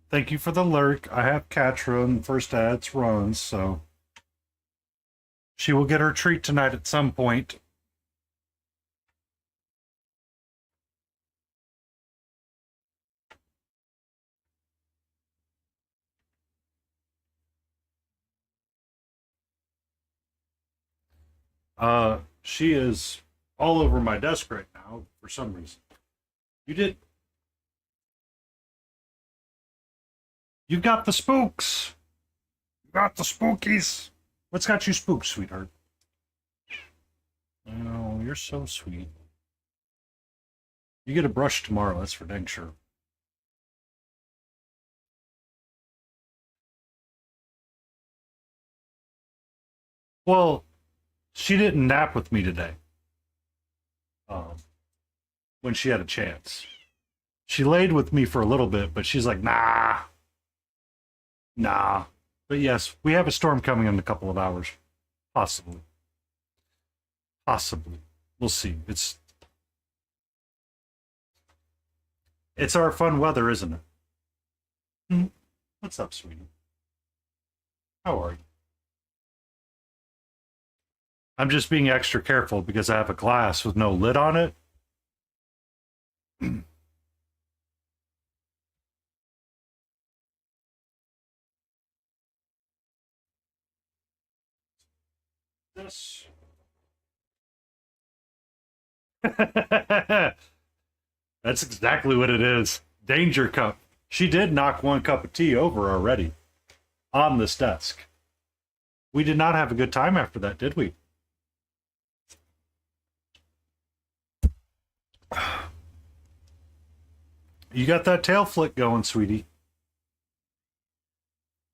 Thank you for the lurk. I have Katra in the first ads runs, so she will get her treat tonight at some point. She is all over my desk right now for some reason. You did. You got the spooks. You got the spookies. What's got you spooked, sweetheart? Oh, you're so sweet. You get a brush tomorrow, that's for dang sure. Well, she didn't nap with me today. Um, when she had a chance. She laid with me for a little bit, but she's like, nah, nah. But yes, we have a storm coming in a couple of hours. Possibly. Possibly. We'll see. It's our fun weather, isn't it? Hmm. What's up, sweetie? How are you? I'm just being extra careful because I have a glass with no lid on it. This. That's exactly what it is. Danger cup. She did knock one cup of tea over already on this desk. We did not have a good time after that, did we? You got that tail flick going, sweetie.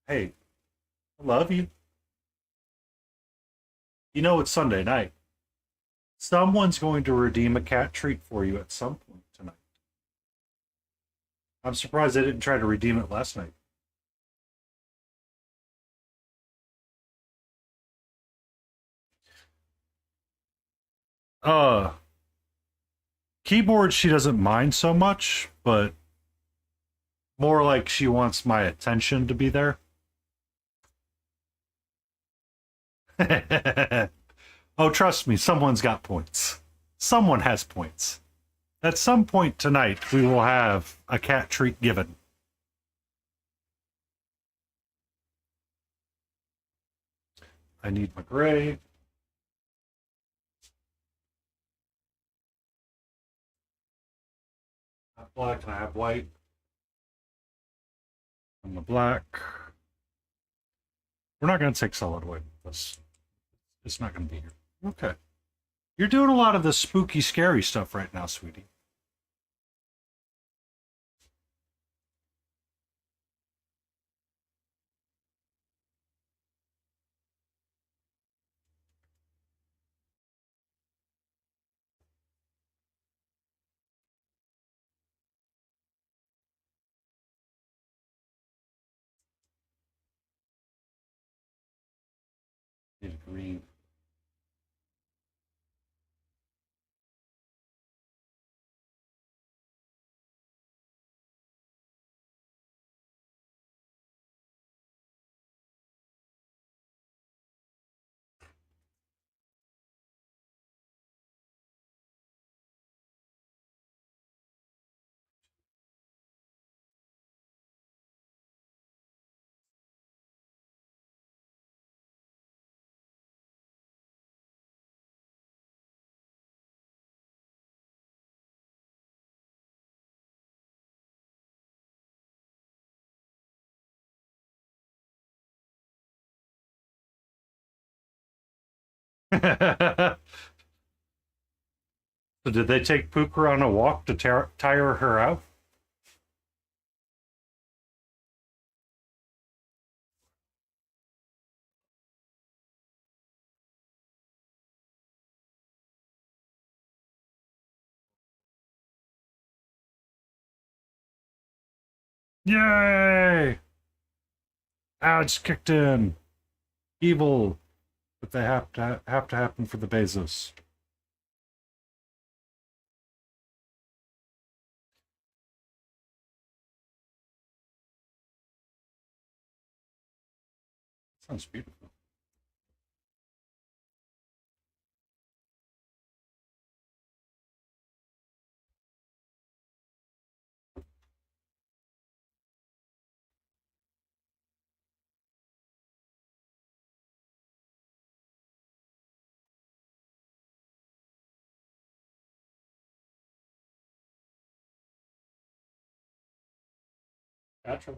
Hey, I love you. You know it's Sunday night. Someone's going to redeem a cat treat for you at some point tonight. I'm surprised they didn't try to redeem it last night. Uh, Keyboard she doesn't mind so much, but more like she wants my attention to be there. Oh, trust me, someone's got points. Someone has points. At some point tonight, we will have a cat treat given. I need my gray. I have black and I have white. And the black. We're not going to take solid white. It's not going to be here. Okay. You're doing a lot of the spooky, scary stuff right now, sweetie. Need a green. So did they take Pooker on a walk to tire her out? Yay! Ouch, kicked in. Evil, but they have to happen for the Bezos. Sounds beautiful. Gotcha.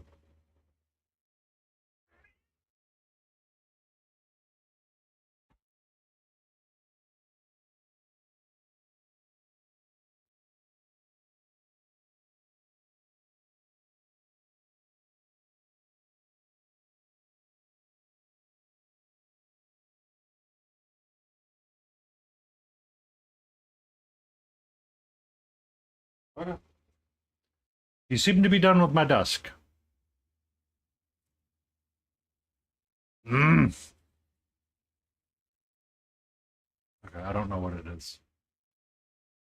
Okay. You seem to be done with my dusk. Mm. Okay, I don't know what it is.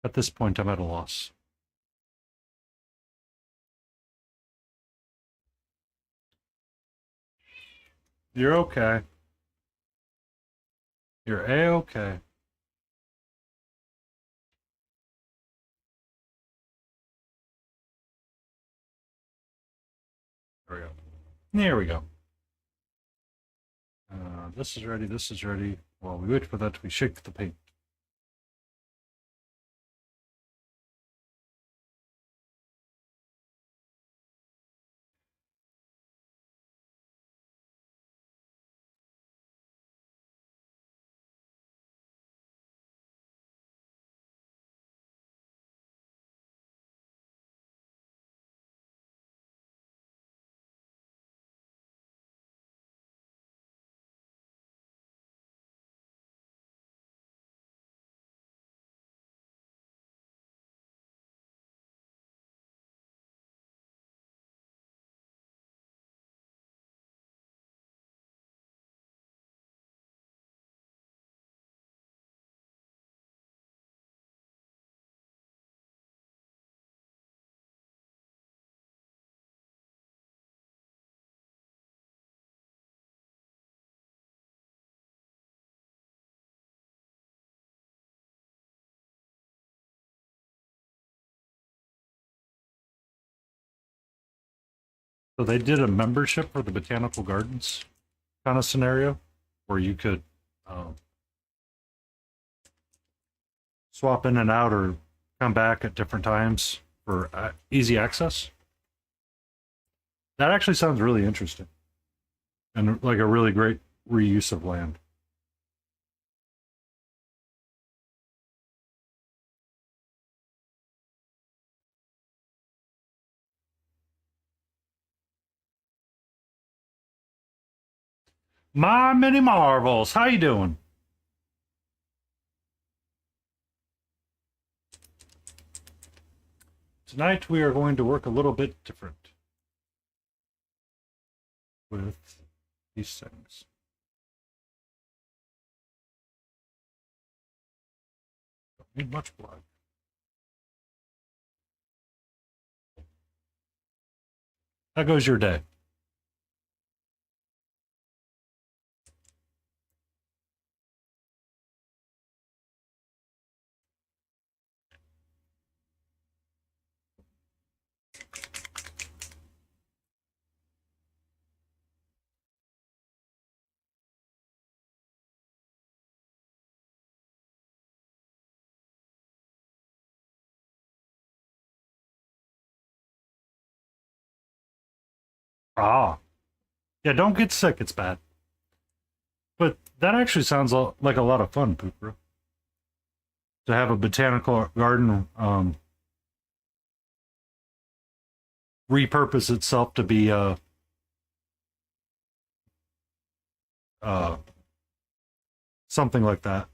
At this point, I'm at a loss. You're okay. You're A-okay. There we go. There we go. This is ready. This is ready. While we wait for that, we shake the paint. So they did a membership for the botanical gardens kind of scenario where you could um, swap in and out or come back at different times for easy access. That actually sounds really interesting and like a really great reuse of land. My mini marvels, how you doing? Tonight we are going to work a little bit different with these things. Don't need much blood. How goes your day? Ah, yeah, don't get sick, it's bad. But that actually sounds like a lot of fun, Pooper. To have a botanical garden repurpose itself to be uh, something like that.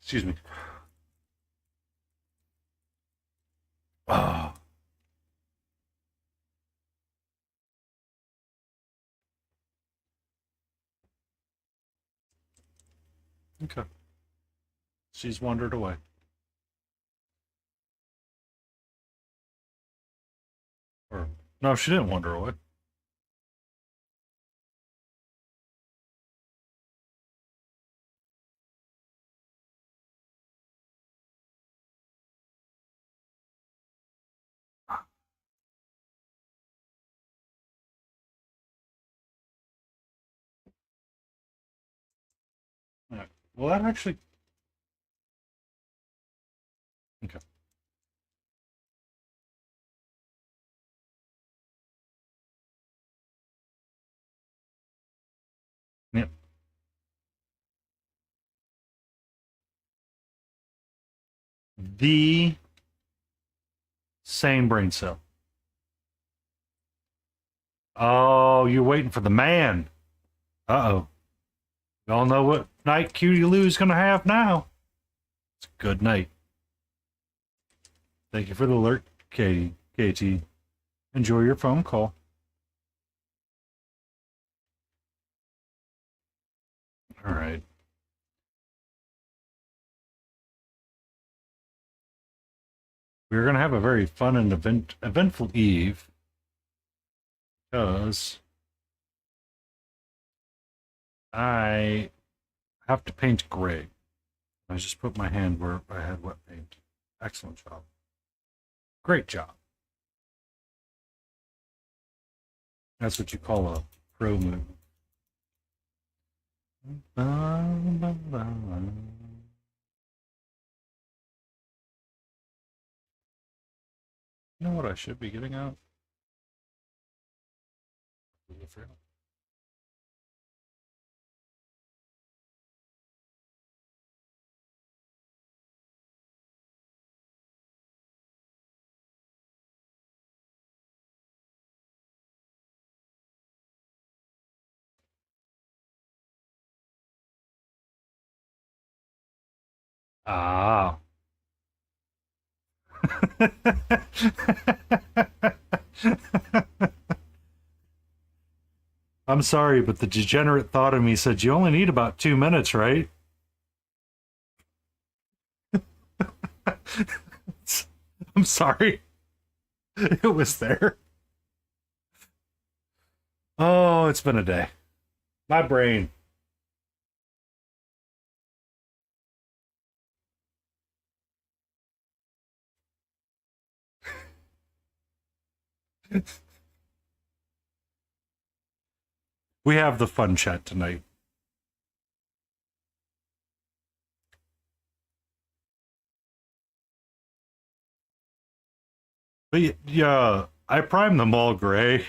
Excuse me. Oh, okay. She's wandered away. Or No, she didn't wonder what. Alright. Well, that actually. Okay. Yep. The same brain cell. Oh, you're waiting for the man. Uh-oh. Y'all know what night Cutie Lou's gonna have now. It's a good night. Thank you for the alert, Katie. Katie. Enjoy your phone call. All right. We're gonna have a very fun and eventful eve because I have to paint gray. I just put my hand where I had wet paint. Excellent job. Great job. That's what you call a pro move. You know what I should be getting out? Ah. I'm sorry, but the degenerate thought of me said you only need about 2 minutes, right? I'm sorry. It was there. Oh, it's been a day. My brain. We have the fun chat tonight. But yeah, I primed them all gray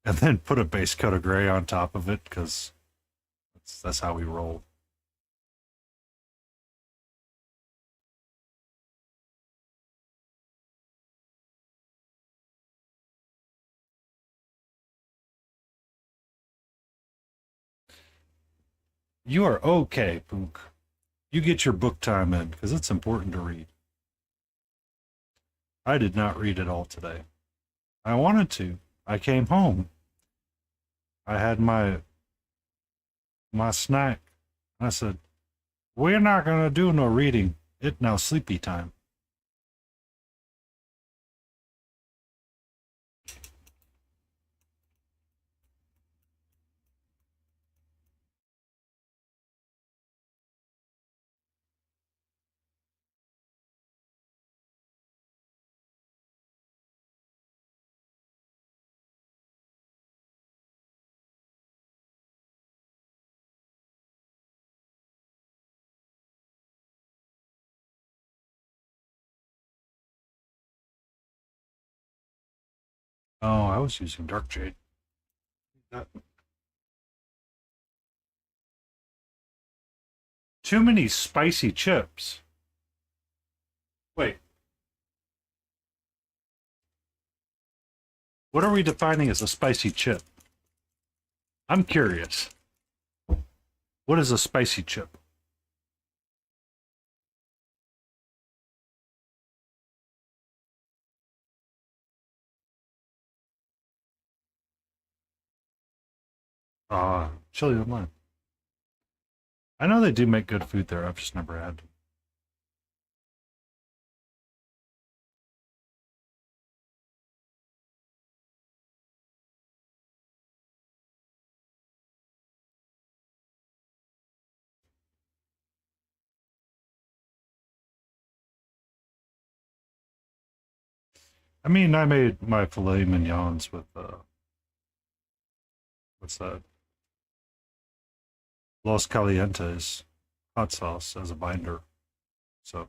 and then put a base coat of gray on top of it because that's how we roll. You are okay, Pook. You get your book time in because it's important to read. I did not read it all today. I wanted to. I came home. I had my snack. I said, "We're not gonna do no reading. It now sleepy time." Oh, I was using dark jade. Too many spicy chips. Wait, what are we defining as a spicy chip? I'm curious. What is a spicy chip? Chili with lime. I know they do make good food there. I've just never had. I mean, I made my filet mignons with what's that? Los Calientes hot sauce as a binder. So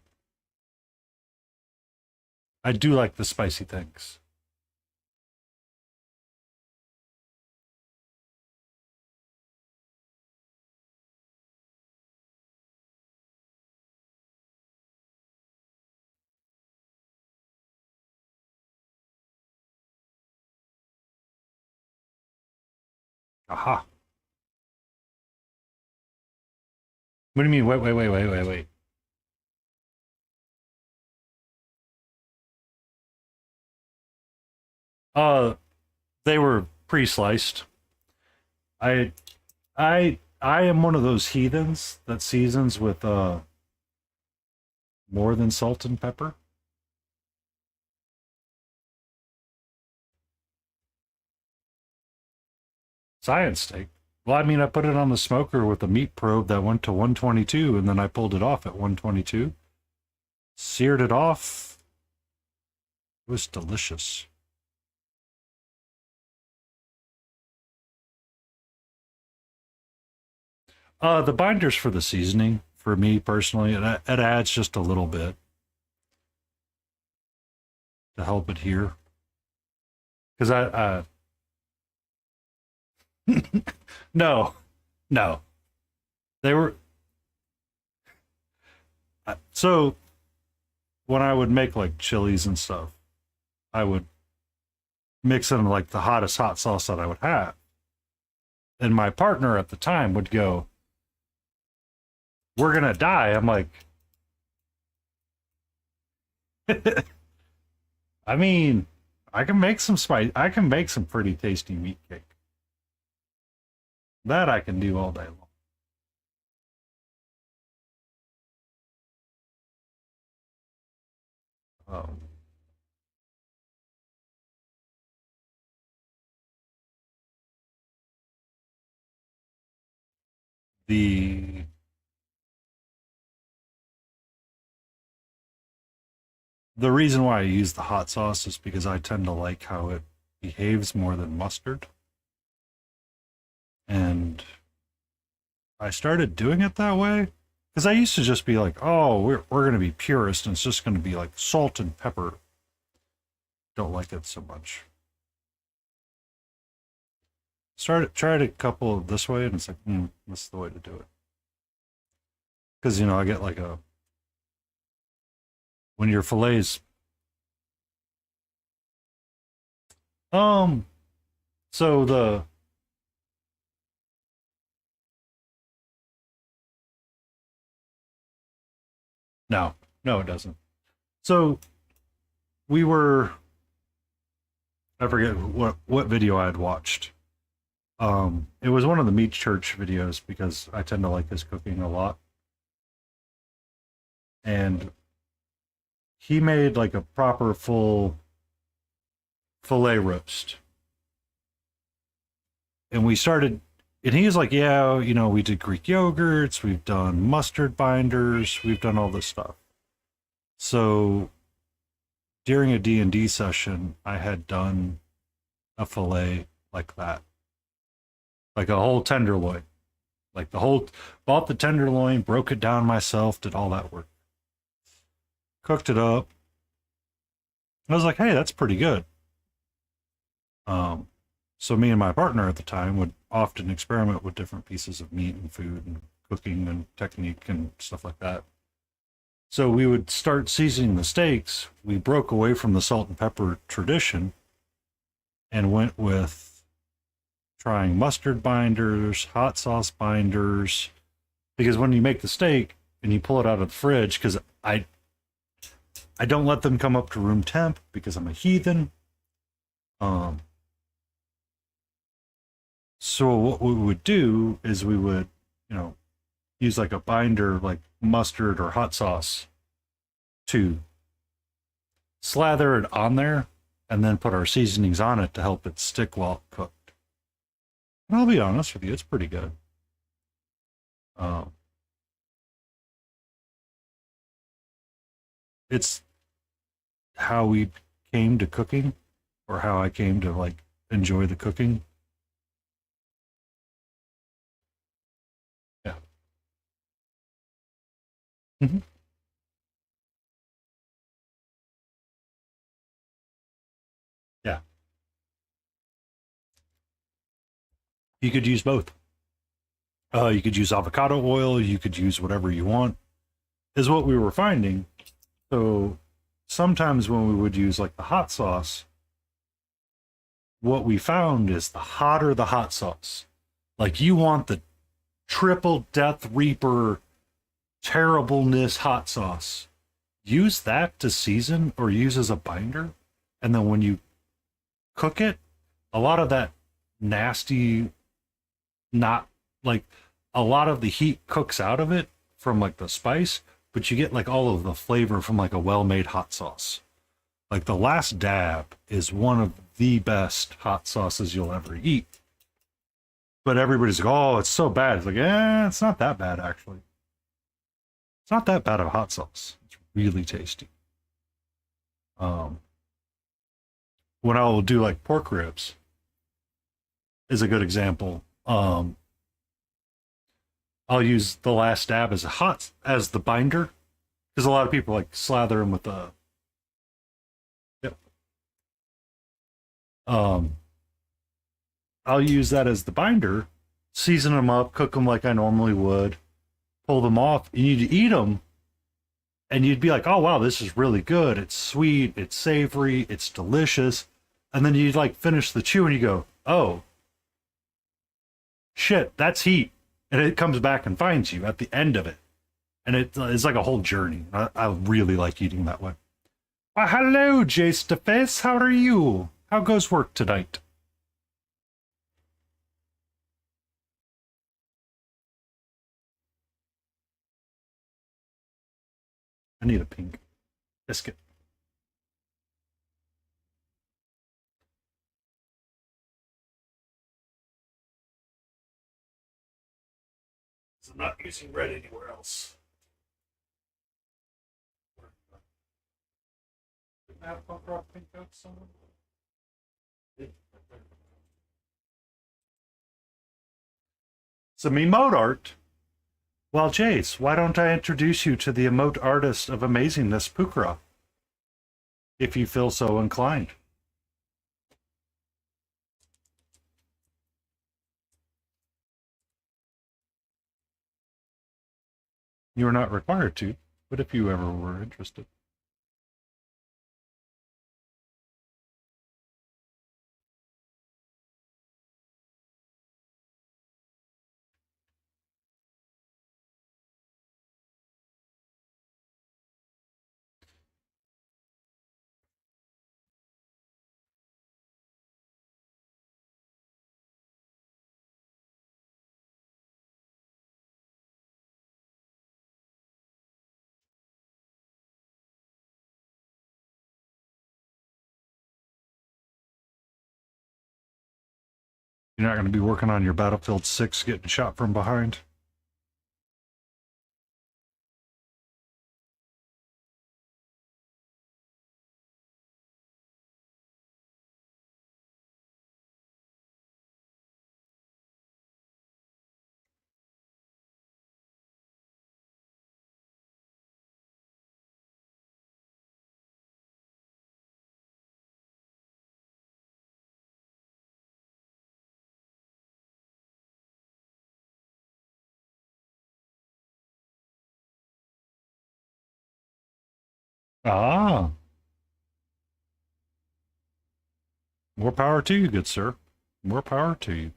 I do like the spicy things. Aha. What do you mean? Wait. Uh, they were pre-sliced. I, I am one of those heathens that seasons with more than salt and pepper. Science steak. Well, I mean, I put it on the smoker with a meat probe that went to 122, and then I pulled it off at 122, seared it off. It was delicious. The binders for the seasoning, for me personally, it adds just a little bit to help it here. Because no, no, they were so when I would make like chilies and stuff, I would mix in like the hottest hot sauce that I would have, and my partner at the time would go, "We're gonna die." I'm like, I mean, I can make some spice. I can make some pretty tasty meat cake. That I can do all day long. Um, the the reason why I use the hot sauce is because I tend to like how it behaves more than mustard. And I started doing it that way because I used to just be like, oh, we're going to be purist and it's just going to be like salt and pepper. Don't like it so much. Tried a couple this way and it's like, this is the way to do it. Because, I get like when your fillets, um, so no, no, it doesn't. So we were, I forget what video I had watched. It was one of the Meat Church videos because I tend to like his cooking a lot. And he made like a proper full filet roast. And we started, and he was like, yeah, we did Greek yogurts, we've done mustard binders, we've done all this stuff. So during a D&D session, I had done a filet like that, like a whole tenderloin, like bought the tenderloin, broke it down myself, did all that work, cooked it up. I was like, hey, that's pretty good. Um, so me and my partner at the time would often experiment with different pieces of meat and food and cooking and technique and stuff like that. So we would start seasoning the steaks. We broke away from the salt and pepper tradition and went with trying mustard binders, hot sauce binders, because when you make the steak and you pull it out of the fridge, because I don't let them come up to room temp because I'm a heathen. Um, so what we would do is we would, use like a binder, like mustard or hot sauce, to slather it on there and then put our seasonings on it to help it stick while cooked. And I'll be honest with you, it's pretty good. Um, it's how we came to cooking or how I came to like enjoy the cooking. Yeah. Hmm. Yeah. You could use both. You could use avocado oil. You could use whatever you want, is what we were finding. So sometimes when we would use like the hot sauce, what we found is the hotter the hot sauce, like you want the triple Death Reaper terribleness hot sauce. Use that to season or use as a binder. And then when you cook it, a lot of that nasty, not like a lot of the heat cooks out of it from like the spice, but you get like all of the flavor from like a well made hot sauce. Like the Last Dab is one of the best hot sauces you'll ever eat. But everybody's like, oh, it's so bad. It's like, it's not that bad actually. It's not that bad of a hot sauce. It's really tasty. Um, when I will do like pork ribs is a good example. I'll use the Last Dab as a hot as the binder because a lot of people like slather them with the. Yep. Um, I'll use that as the binder, season them up, cook them like I normally would, pull them off, and you'd eat them, and you'd be like, "Oh wow, this is really good. It's sweet, it's savory, it's delicious," and then you'd like finish the chew, and you go, "Oh shit, that's heat," and it comes back and finds you at the end of it, and it's like a whole journey. I really like eating that way. Well, hello, Jace DeFace. How are you? How goes work tonight? I need a pink biscuit. So I'm not using red anywhere else. Didn't I have punk rock pink coats somewhere? Some emote art. Well, Jace, why don't I introduce you to the emote artist of amazingness, Pukra, if you feel so inclined? You are not required to, but if you ever were interested. You're not going to be working on your Battlefield 6 getting shot from behind. Ah, more power to you, good sir. More power to you.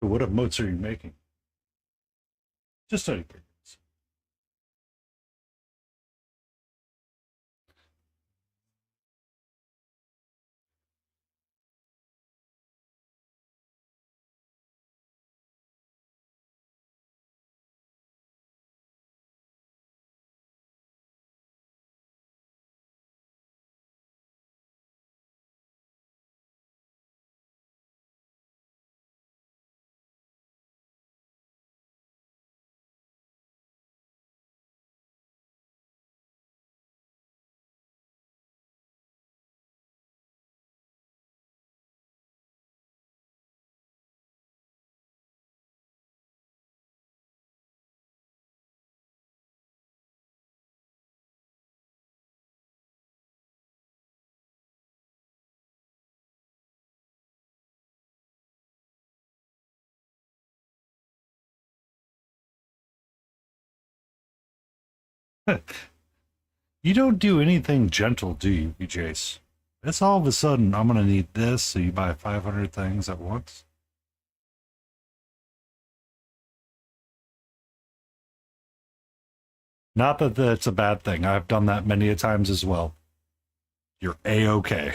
So what emotes are you making? Just out of curiosity. You don't do anything gentle, do you, Jace? It's all of a sudden, I'm gonna need this, so you buy 500 things at once? Not that that's a bad thing. I've done that many a times as well. You're A-okay.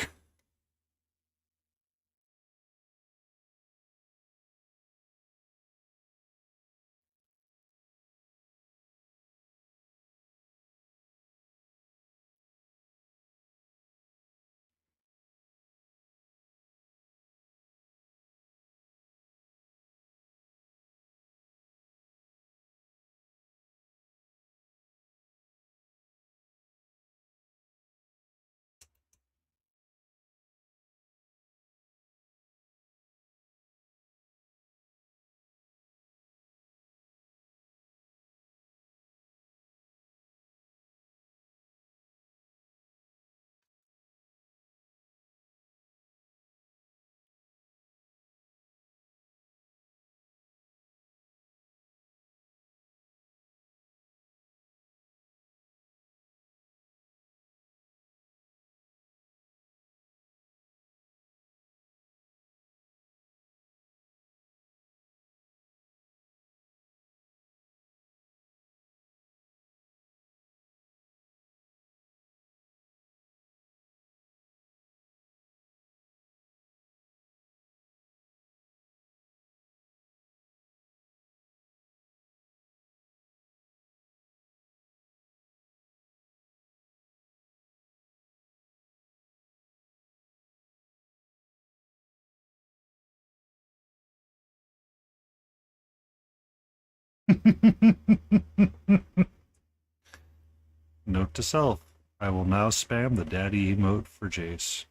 Note to self, I will now spam the daddy emote for Jace.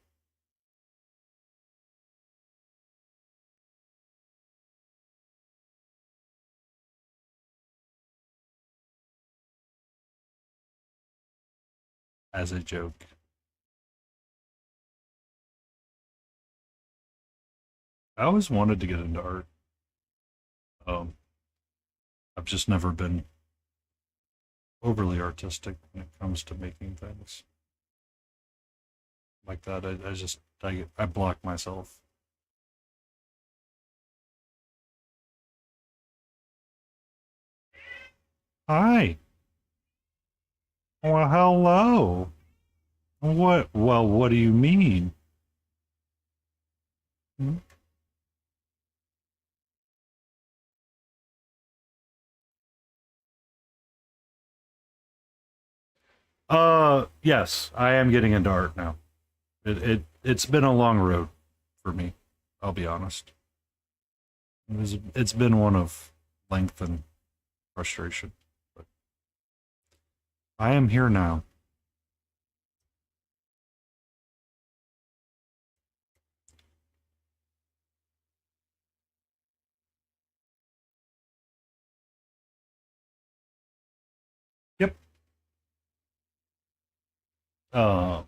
As a joke. I always wanted to get into art. Um, I've just never been overly artistic when it comes to making things like that. I block myself. Hi. Well, hello. What? Well, what do you mean? Hmm? Yes, I am getting into art now. It's been a long road for me. I'll be honest. It's been one of length and frustration, but I am here now. Yep. Uh,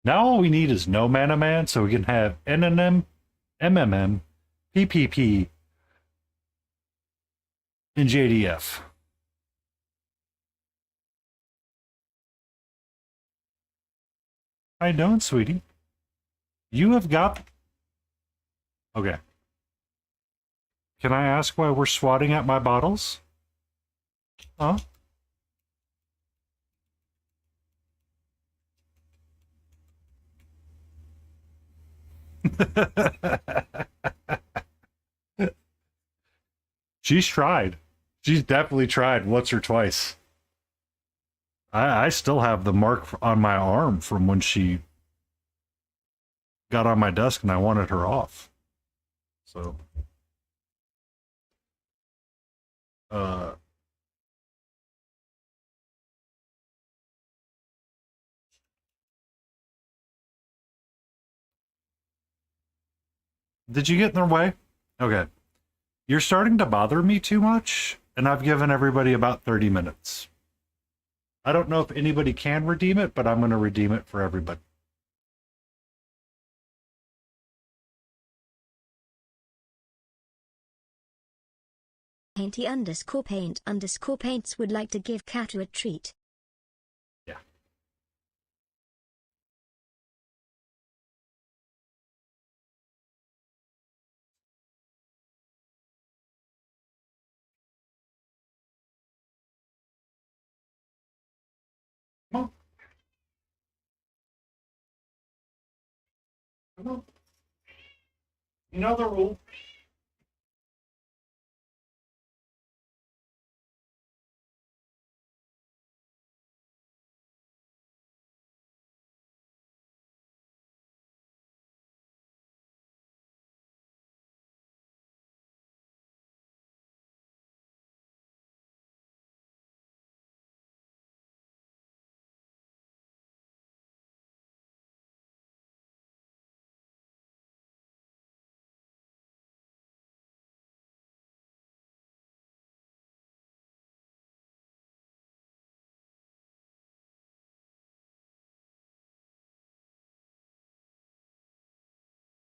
Now all we need is no mana man, so we can have NNM, MMM, PPP, and JDF. How you doing, sweetie? You have got Okay. Can I ask why we're swatting at my bottles? Huh? She's tried. She's definitely tried once or twice. I still have the mark on my arm from when she got on my desk and I wanted her off. So, uh, did you get in their way? Okay. You're starting to bother me too much, and I've given everybody about 30 minutes. I don't know if anybody can redeem it, but I'm going to redeem it for everybody. Painty_paint_paints would like to give Catu a treat. Yeah. Come on. Come on. You know the rule.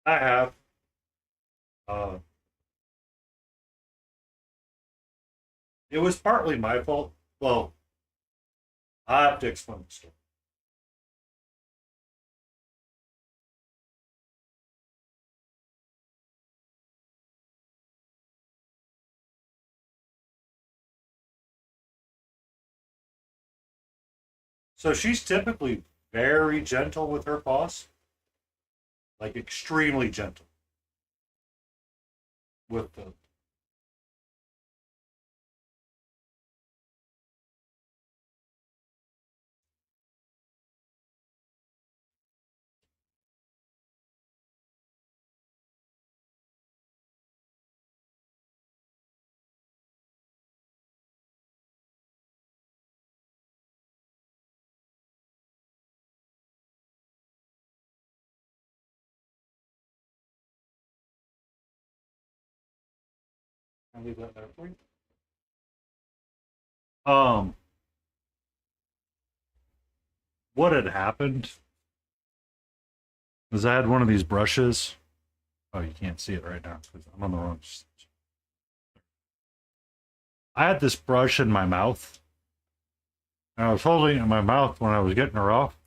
I have. Uh, it was partly my fault. Well, I have to explain the story. So she's typically very gentle with her paws, like extremely gentle with the. I'll leave that there for you. Um, what had happened was I had one of these brushes. Oh, you can't see it right now because I'm on the wrong. I had this brush in my mouth, and I was holding it in my mouth when I was getting her off,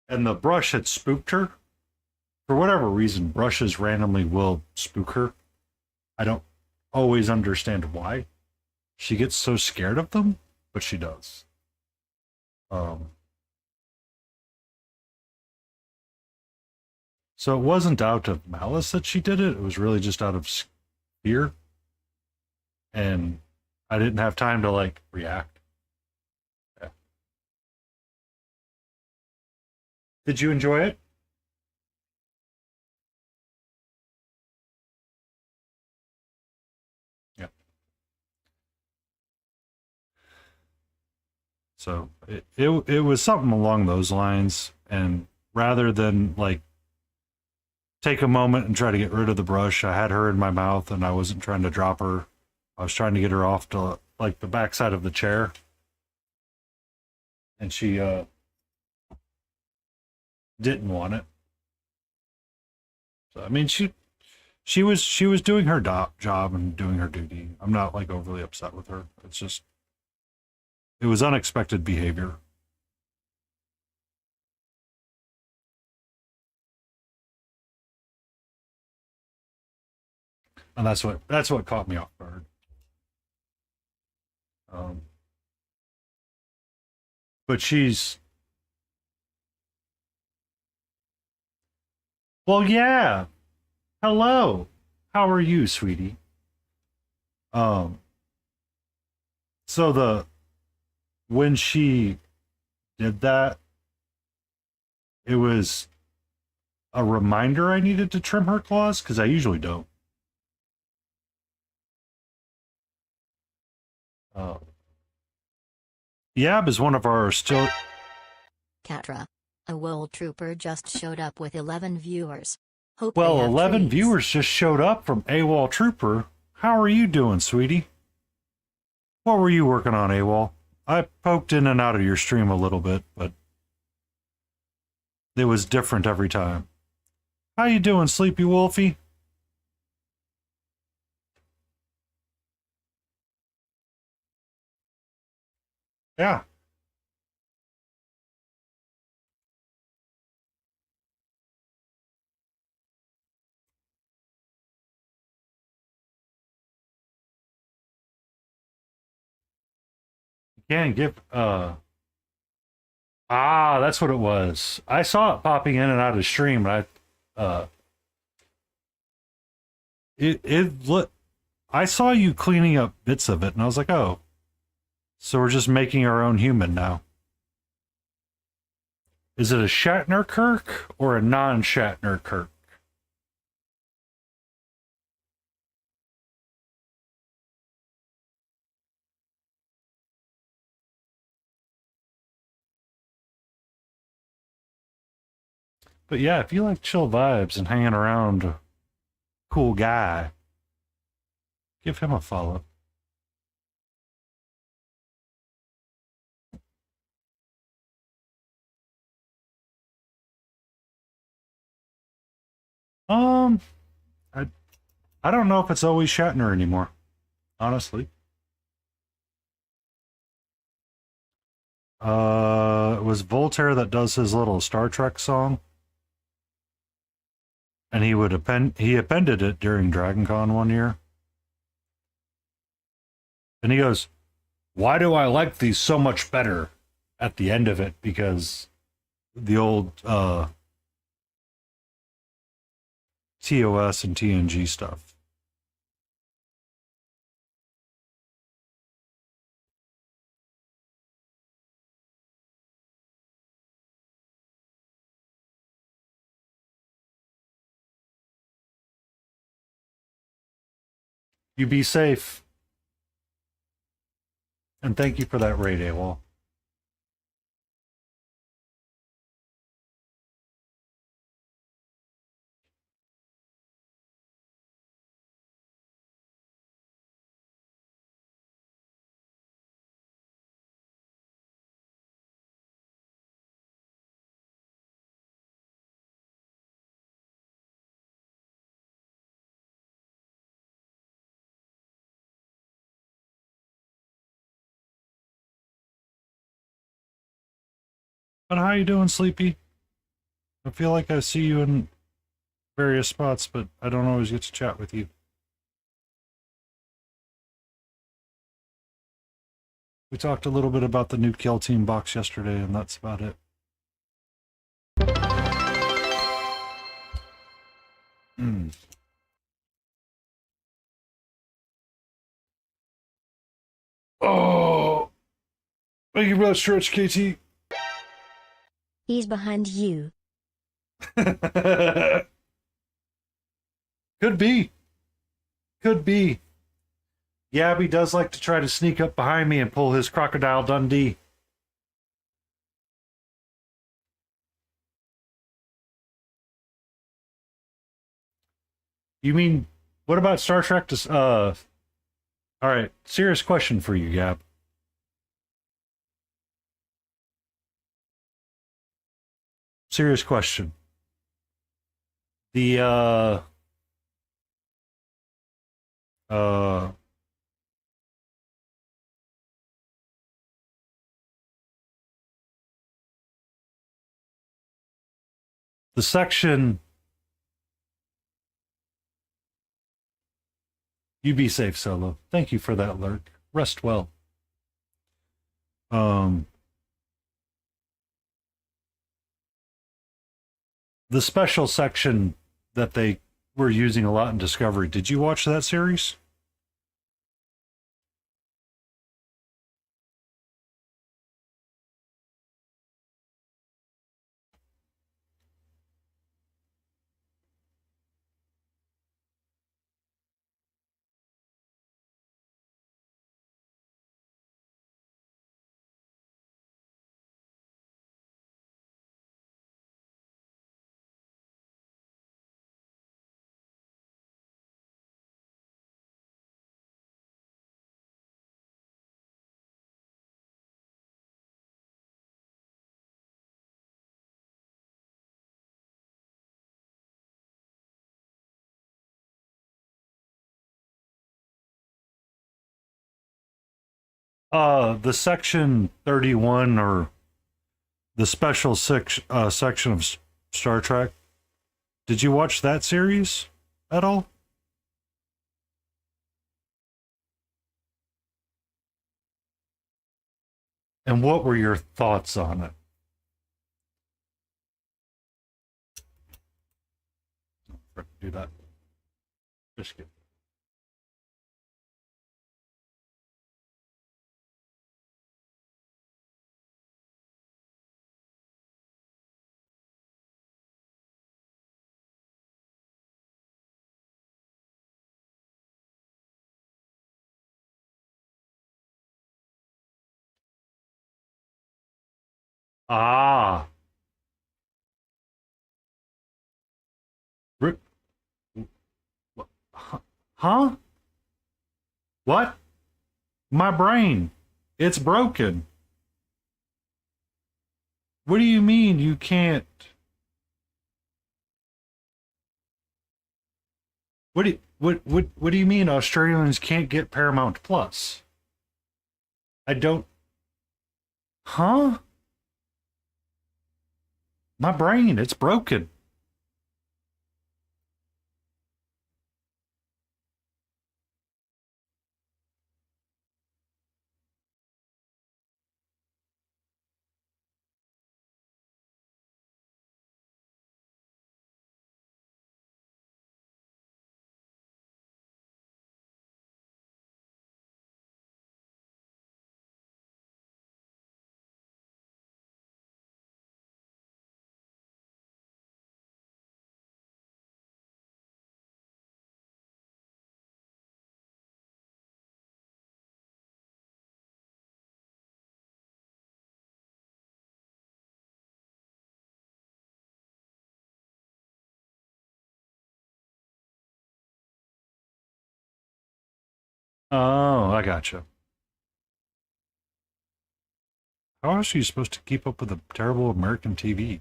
and the brush had spooked her. For whatever reason, brushes randomly will spook her. I don't always understand why. She gets so scared of them, but she does. Um, so it wasn't out of malice that she did it. It was really just out of fear, and I didn't have time to like react. Yeah. Did you enjoy it? Yeah. So it was something along those lines, and rather than like take a moment and try to get rid of the brush, I had her in my mouth, and I wasn't trying to drop her. I was trying to get her off to like the backside of the chair, and she didn't want it. So I mean, she was doing her job and doing her duty. I'm not like overly upset with her. It's just it was unexpected behavior. And that's what caught me off guard. Um, but she's well, yeah. Hello. How are you, sweetie? Um, so the when she did that, it was a reminder I needed to trim her claws because I usually don't. Uh, Yab is one of our still. Catra. A world trooper just showed up with 11 viewers. Hope they Well, have 11 treats. viewers just showed up from AWOL Trooper. How are you doing, sweetie? What were you working on, AWOL? I poked in and out of your stream a little bit, but it was different every time. How you doing, Sleepy Wolfie? Yeah. You can't give that's what it was. I saw it popping in and out of stream, and look, I saw you cleaning up bits of it, and I was like, oh, so we're just making our own human now. Is it a Shatner Kirk or a non-Shatner Kirk? But yeah, if you like chill vibes and hanging around a cool guy, give him a follow. Um, I I don't know if it's always Shatner anymore, honestly. It was Voltaire that does his little Star Trek song, and he appended it during Dragon Con one year. And he goes, "Why do I like these so much better?" At the end of it, because the old TOS and TNG stuff. You be safe, and thank you for that raid, AWOL. But how you doing, Sleepy? I feel like I see you in various spots, but I don't always get to chat with you. We talked a little bit about the new Kill Team box yesterday, and that's about it. Mm. Oh, thank you for that stretch, KT. He's behind you. Could be. Could be. Yabby does like to try to sneak up behind me and pull his Crocodile Dundee. You mean, what about Star Trek? All right, serious question for you, Gab. Serious question. The uh the section You be safe, Solo. Thank you for that alert. Rest well. Um, the special section that they were using a lot in Discovery. Did you watch that series? The section 31 or the special section of Star Trek. Did you watch that series at all? And what were your thoughts on it? Do that. Just kidding. Ah, Ri- huh? What? My brain. It's broken. What do you mean you can't? What do you mean Australians can't get Paramount Plus? I don't. Huh? My brain. It's broken. Oh, I gotcha. How else are you supposed to keep up with the terrible American TV?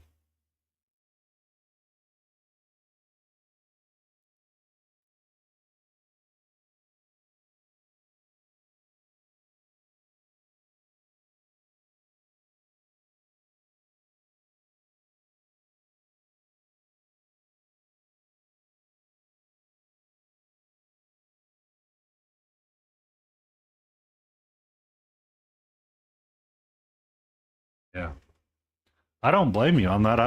Yeah, I don't blame you on that.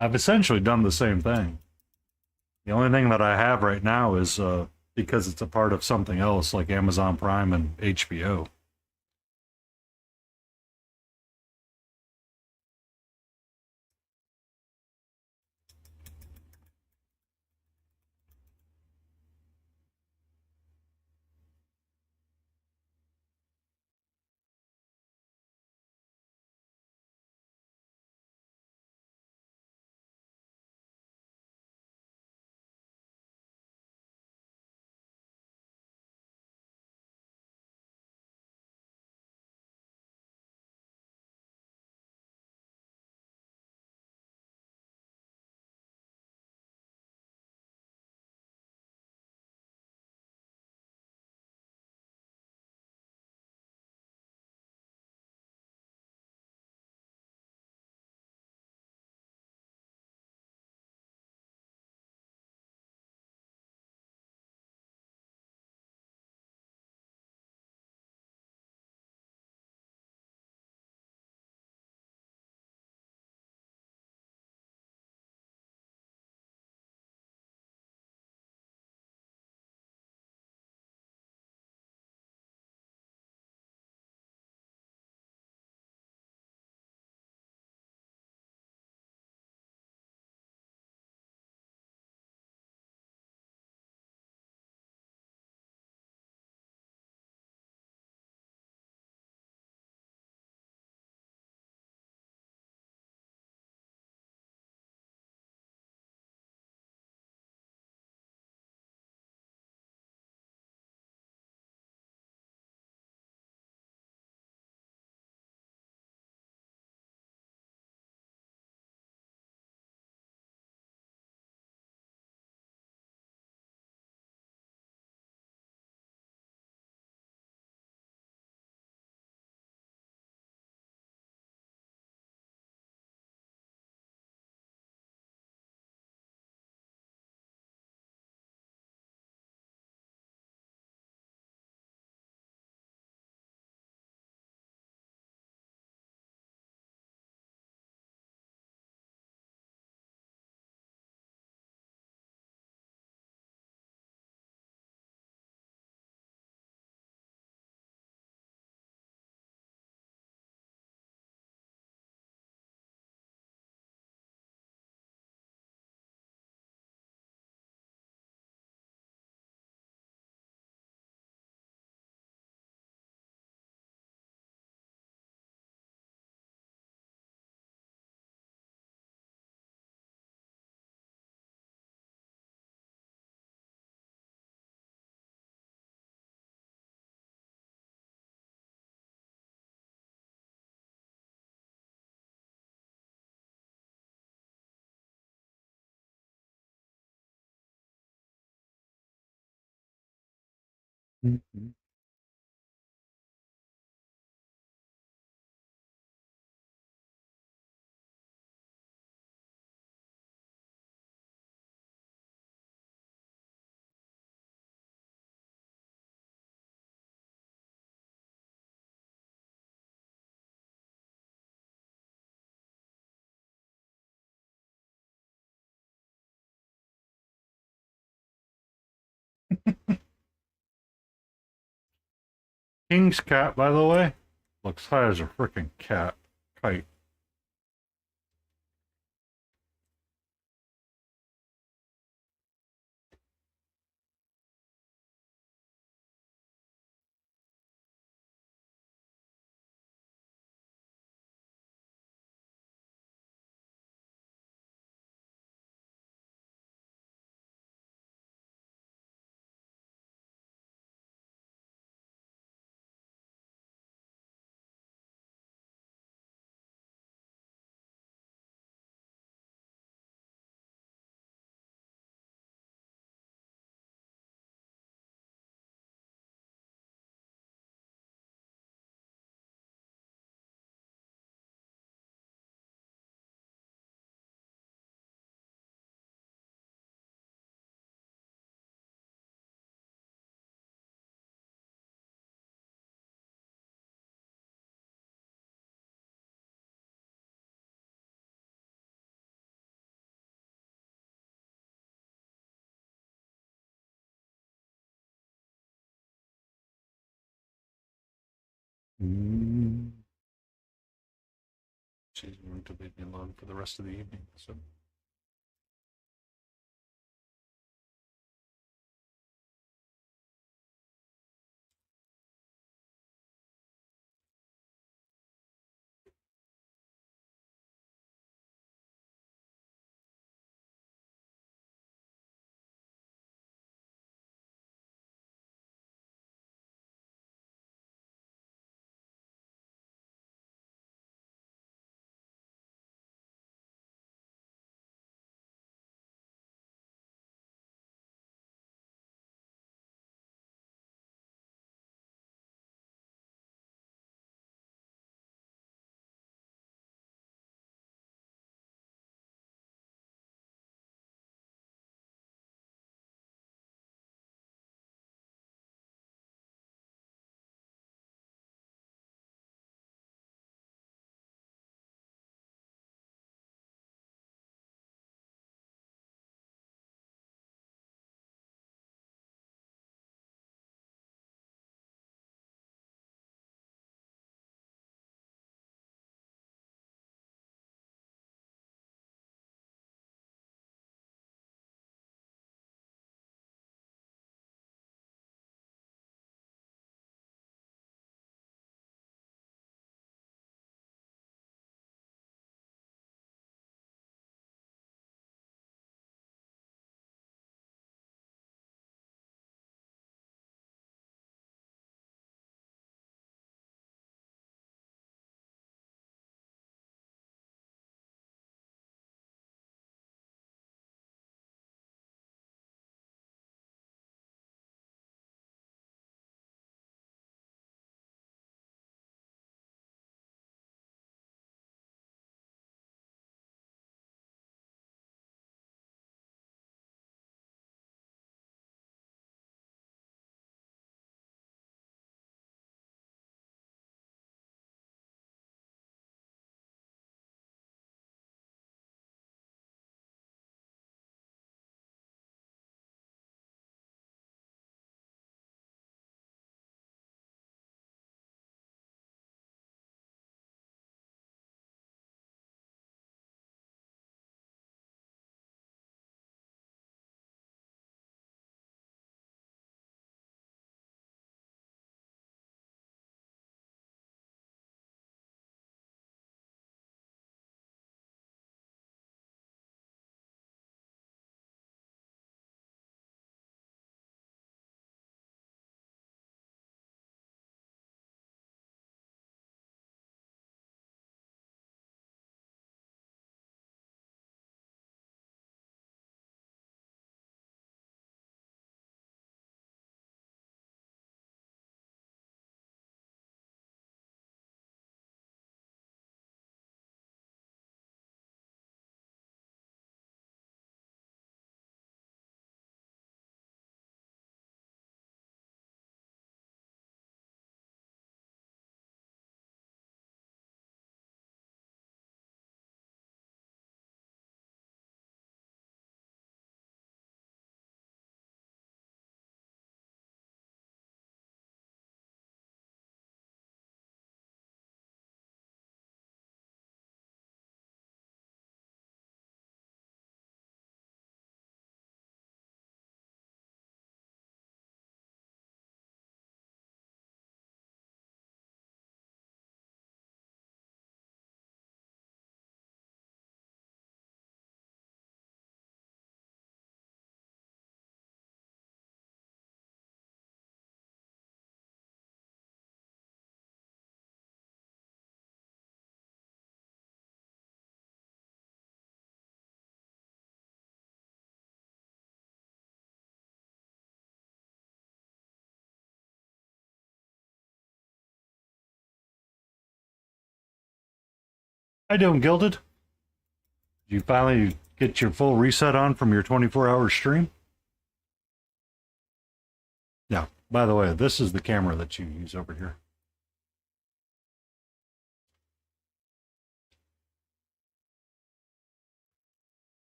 I've essentially done the same thing. The only thing that I have right now is because it's a part of something else like Amazon Prime and HBO. Mhm. King's cat, by the way, looks high as a freaking cat kite. Mm. She's going to leave me alone for the rest of the evening. So. How you doing, Gilded? Did you finally get your full reset on from your 24-hour stream? Yeah. By the way, this is the camera that you use over here.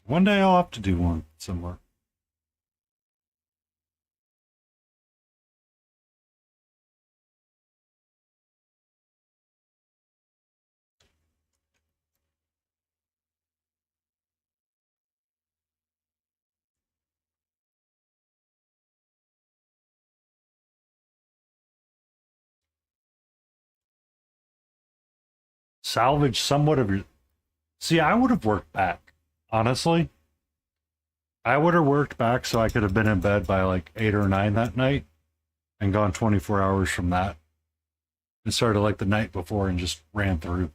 One day I'll have to do one somewhere. Salvage somewhat of your. See, I would have worked back. Honestly, I would have worked back so I could have been in bed by like 8 or 9 that night and gone 24 hours from that and started like the night before and just ran through.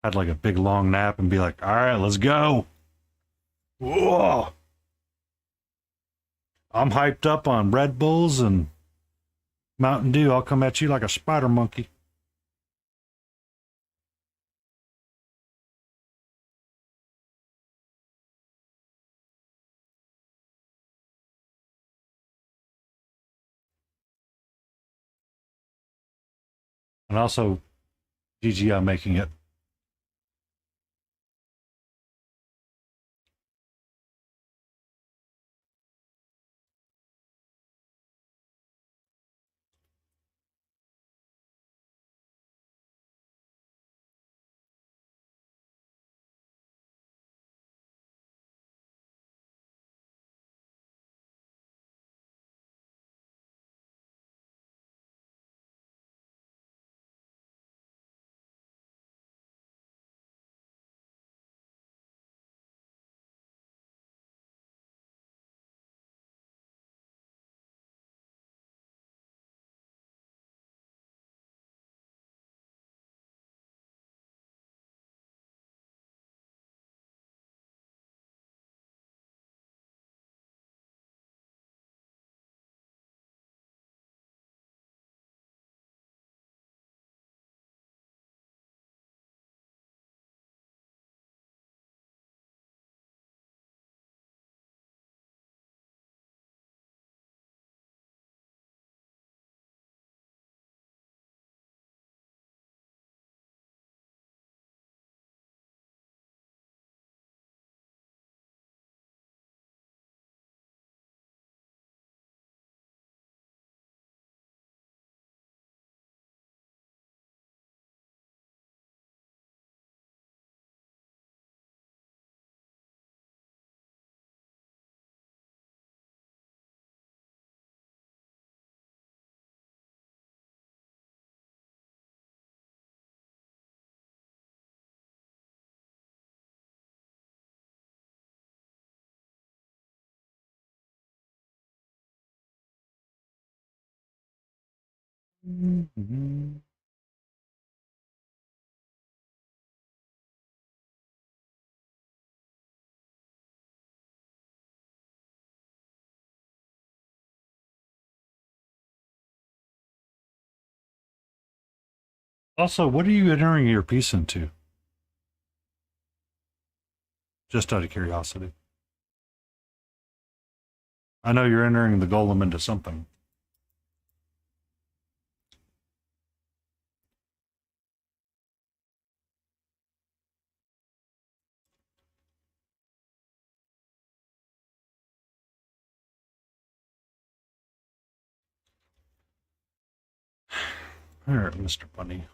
Had like a big long nap and be like, all right, let's go. Whoa. I'm hyped up on Red Bulls and Mountain Dew. I'll come at you like a spider monkey. And also, GG on making it. Mm-hmm. Also, what are you entering your piece into? Just out of curiosity. I know you're entering the golem into something. All right, Mr. Bunny.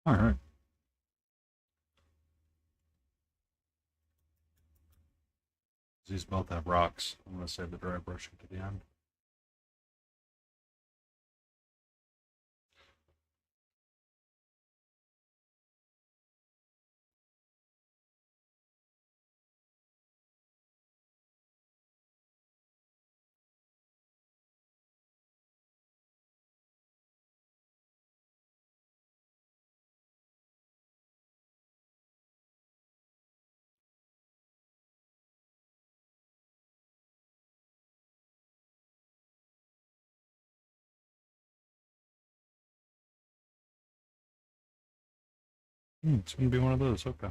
All right. These both have rocks. I'm gonna save the dry brushing to the end. It's gonna be one of those. Okay.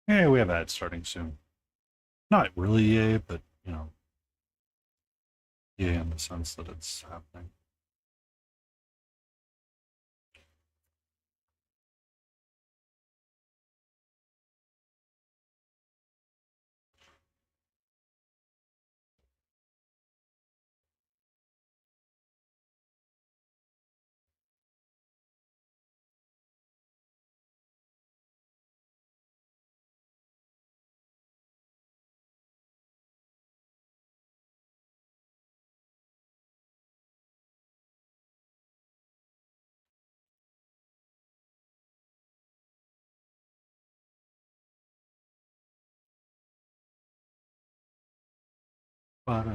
Yeah, we have ads starting soon. Not really yay, but yay in the sense that it's happening. But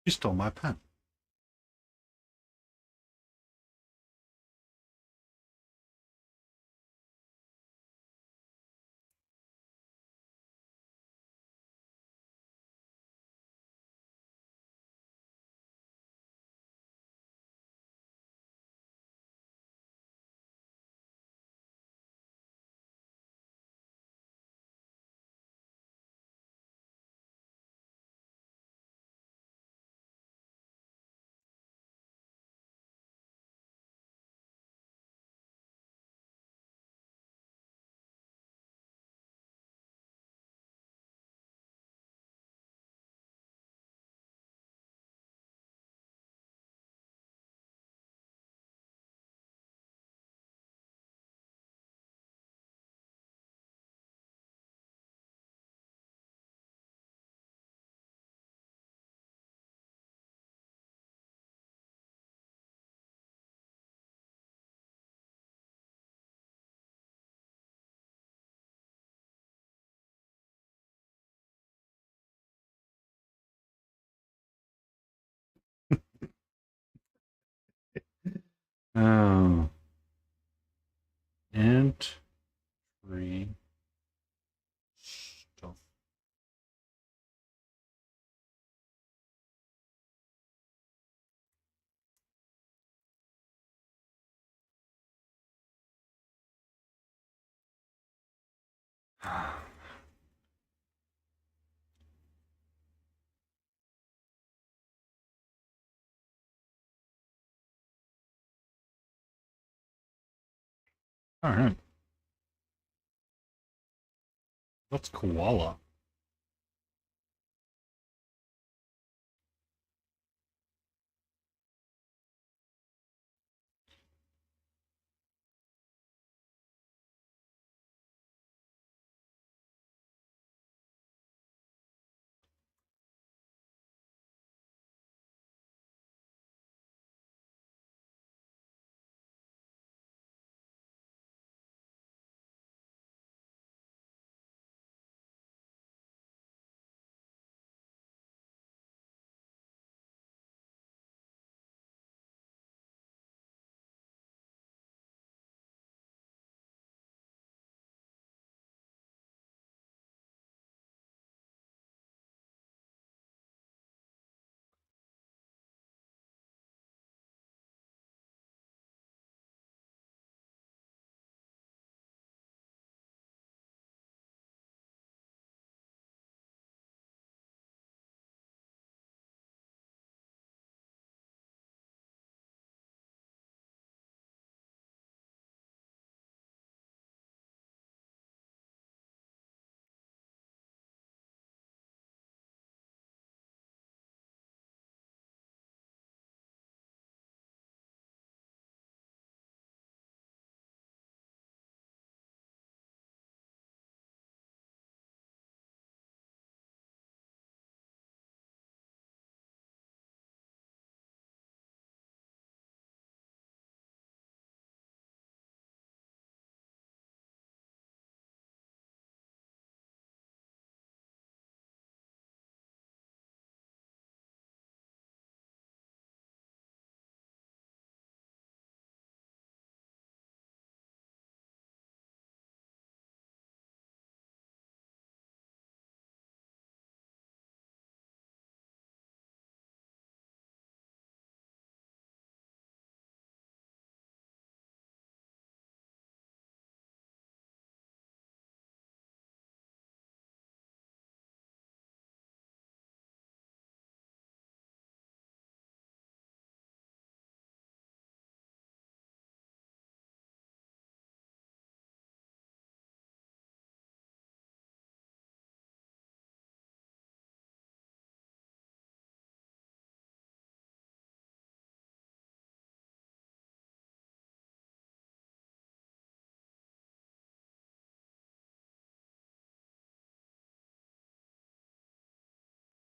She stole my pen. Oh. Int free stuff. All right. What's koala?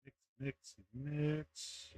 Mix, mix, mix.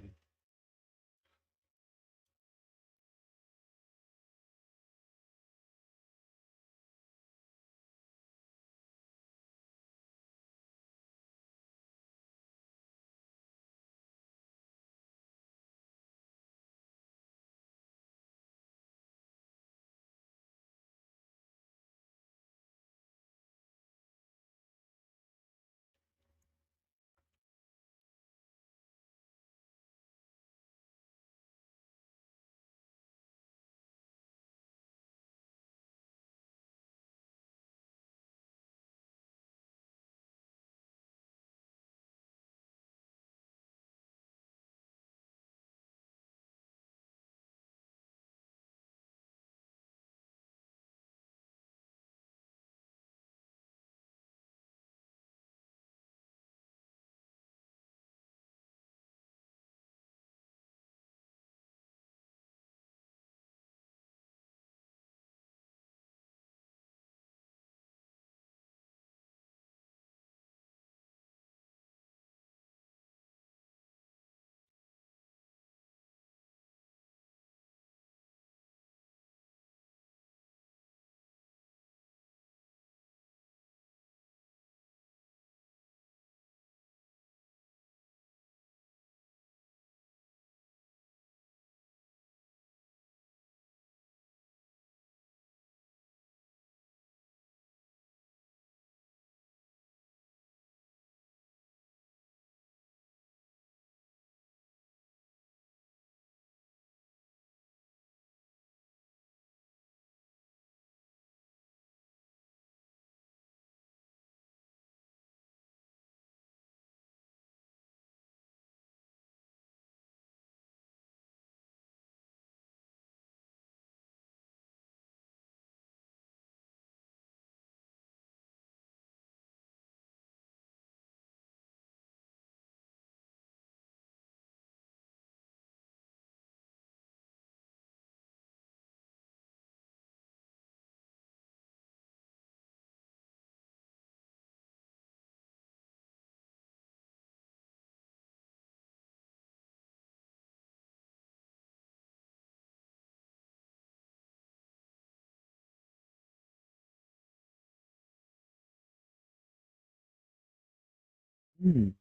Painty,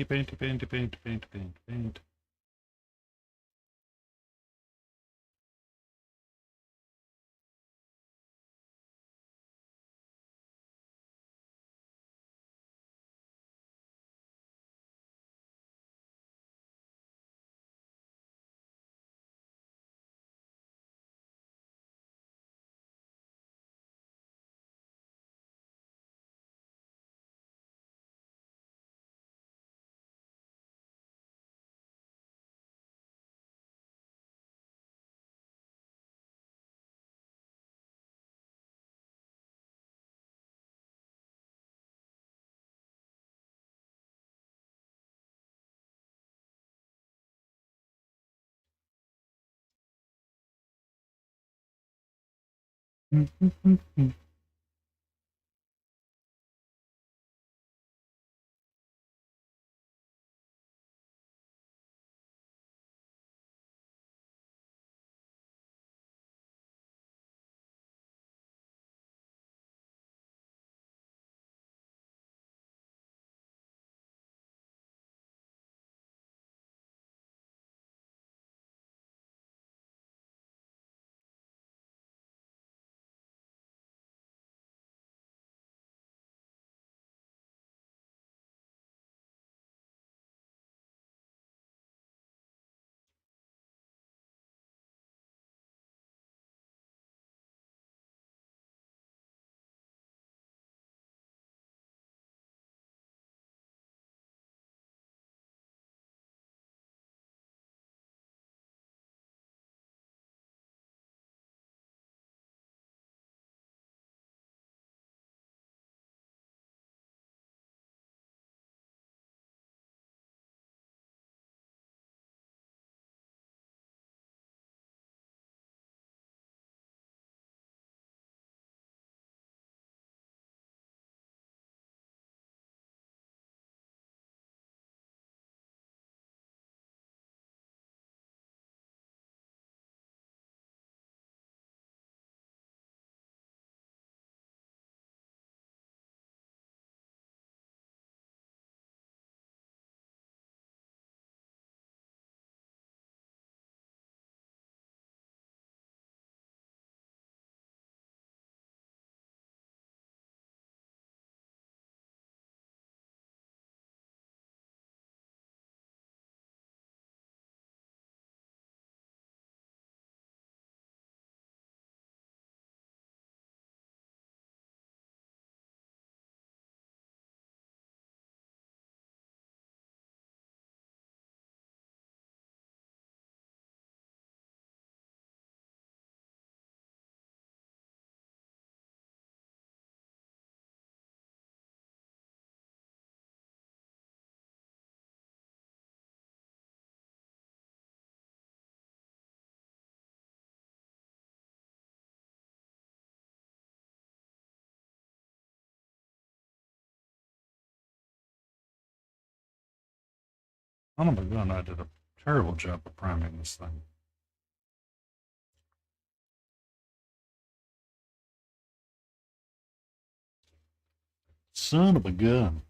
painty, painty, paint, paint, paint, paint. Oh my god, I did a terrible job of priming this thing. Son of a gun.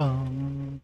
bum.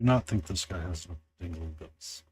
Do not think this guy has no dingle guts.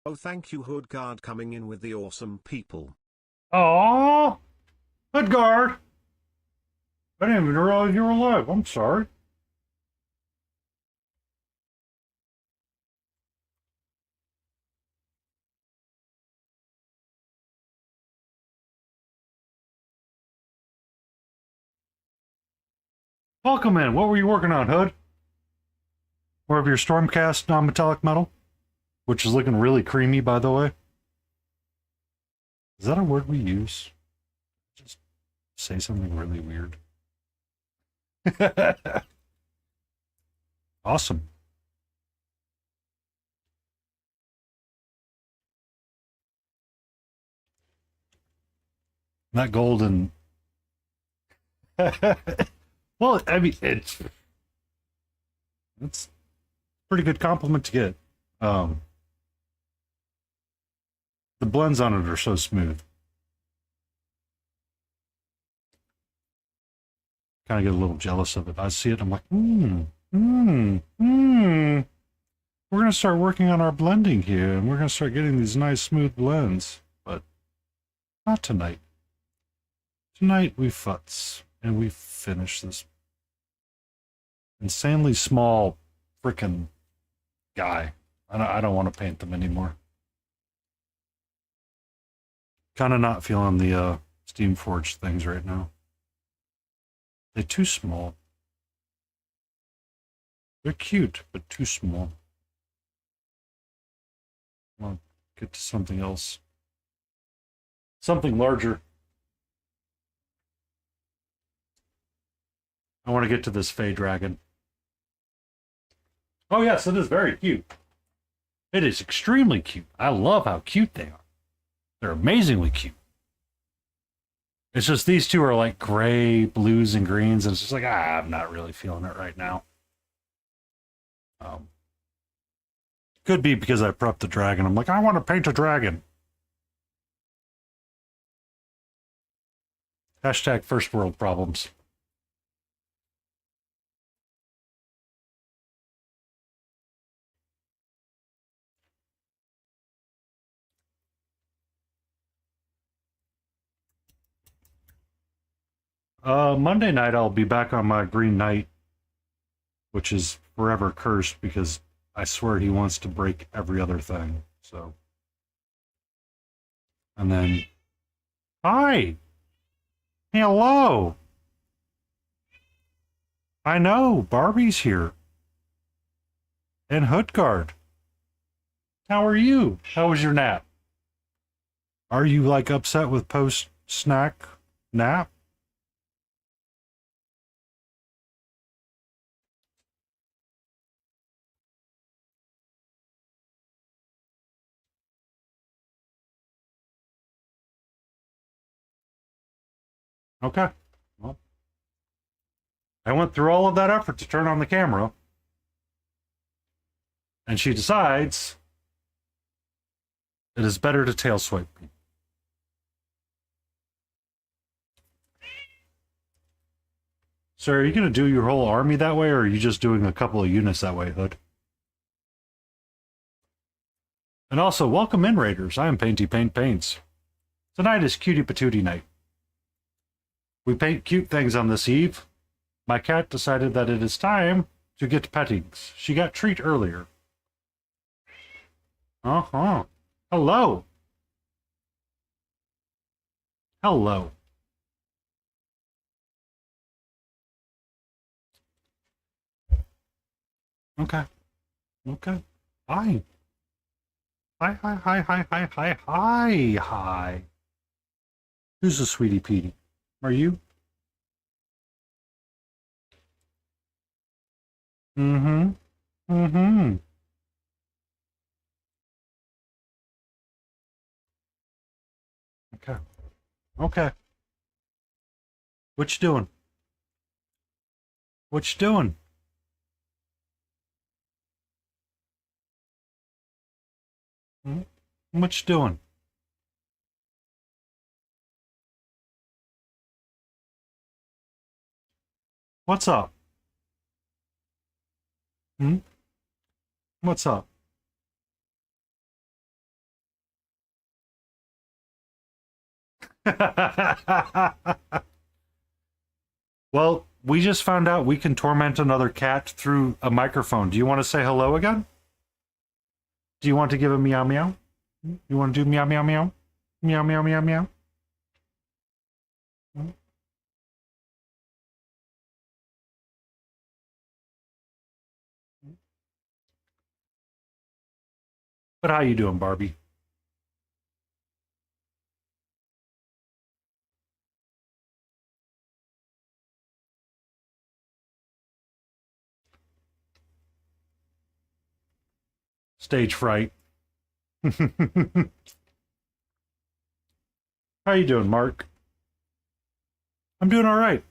Oh, thank you, Hoodguard, coming in with the awesome people. Aww! Edgard! I didn't even realize you were alive. I'm sorry. Welcome in. What were you working on, Hood? More of your Stormcast non-metallic metal? Which is looking really creamy, by the way. Is that a word we use? Just say something really weird. Awesome. Not golden. Well, I mean, it's a pretty good compliment to get. The blends on it are so smooth. Kind of get a little jealous of it. I see it, I'm like, We're going to start working on our blending here, and we're going to start getting these nice smooth blends. But not tonight. Tonight we futz, and we finish this insanely small frickin' guy. I don't want to paint them anymore. Kind of not feeling the Steamforged things right now. They're too small. They're cute, but too small. I'll get to something else. Something larger. I want to get to this Fey Dragon. Oh yes, it is very cute. It is extremely cute. I love how cute they are. They're amazingly cute. It's just these two are like gray, blues, and greens, and it's just like, I'm not really feeling it right now. Could be because I prepped the dragon. I'm like, I want to paint a dragon. Hashtag first world problems. Monday night I'll be back on my Green Knight, which is forever cursed because I swear he wants to break every other thing. So, and then, hi, hello. I know Barbie's here, and Hoodguard. How are you? How was your nap? Are you like upset with post snack nap? Okay. Well, I went through all of that effort to turn on the camera. And she decides it is better to tail swipe me. So are you going to do your whole army that way, or are you just doing a couple of units that way, Hood? And also, welcome in, Raiders. I am Painty Paint Paints. Tonight is Cutie Patootie night. We paint cute things on this eve. My cat decided that it is time to get pettings. She got treat earlier. Uh-huh. Hello. Hello. Okay. Okay. Hi. Hi, hi, hi, hi, hi, hi, hi, hi. Who's the sweetie Petey? Are you? Mm-hmm. Mm-hmm. Okay. Okay. What you doing? What you doing? Hmm? What you doing? What's up? Hmm? What's up? Well, we just found out we can torment another cat through a microphone. Do you want to say hello again? Do you want to give a meow meow? You want to do meow meow meow? Meow meow meow meow? But how you doing, Barbie? Stage fright. How you doing, Mark? I'm doing all right.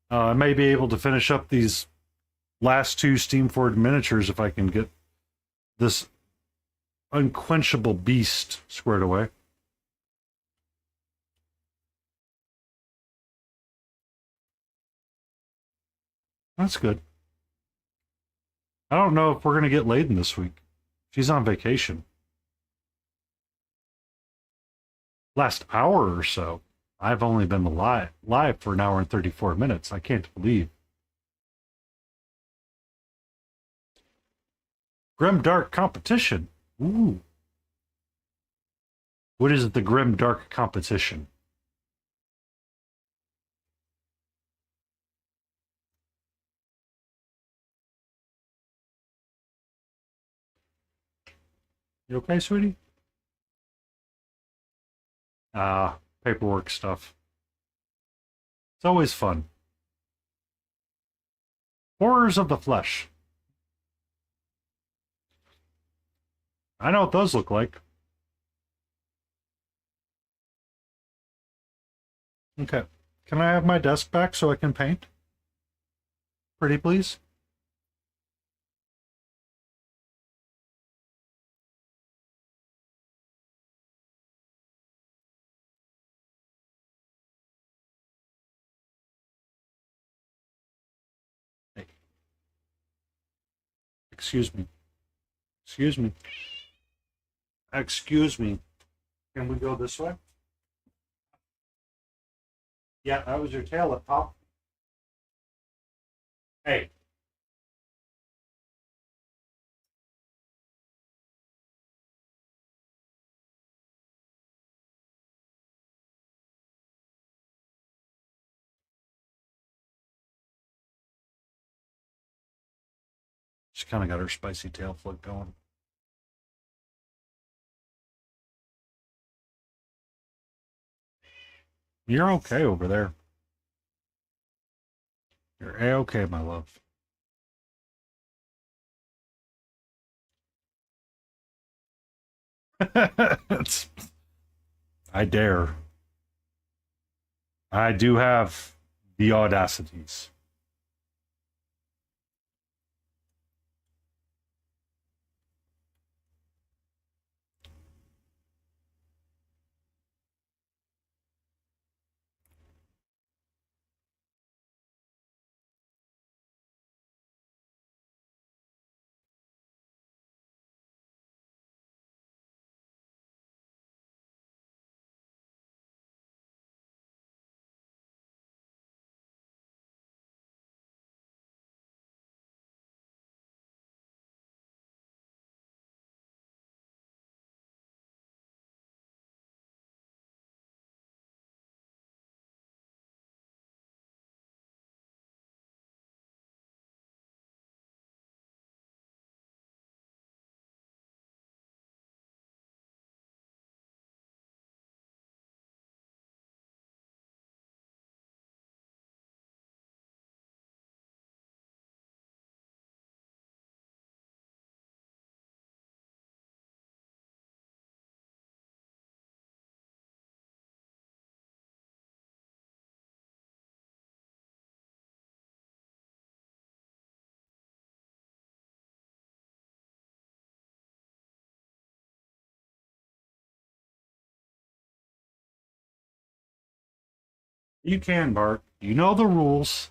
I may be able to finish up these last two Steamford miniatures if I can get this unquenchable beast squared away. That's good. I don't know if we're going to get Layden this week. She's on vacation. Last hour or so, I've only been live for an hour and 34 minutes. I can't believe. Grim Dark competition. Ooh. What is the Grim Dark competition? You okay, sweetie? Paperwork stuff. It's always fun. Horrors of the flesh. I know what those look like. Okay. Can I have my desk back so I can paint? Pretty please? Hey. Excuse me. Excuse me. Excuse me. Can we go this way? Yeah, that was your tail up top. Hey. She kind of got her spicy tail flick going. You're okay over there. You're a-okay, my love. I dare. I do have the audacities. You can, Bart. You know the rules.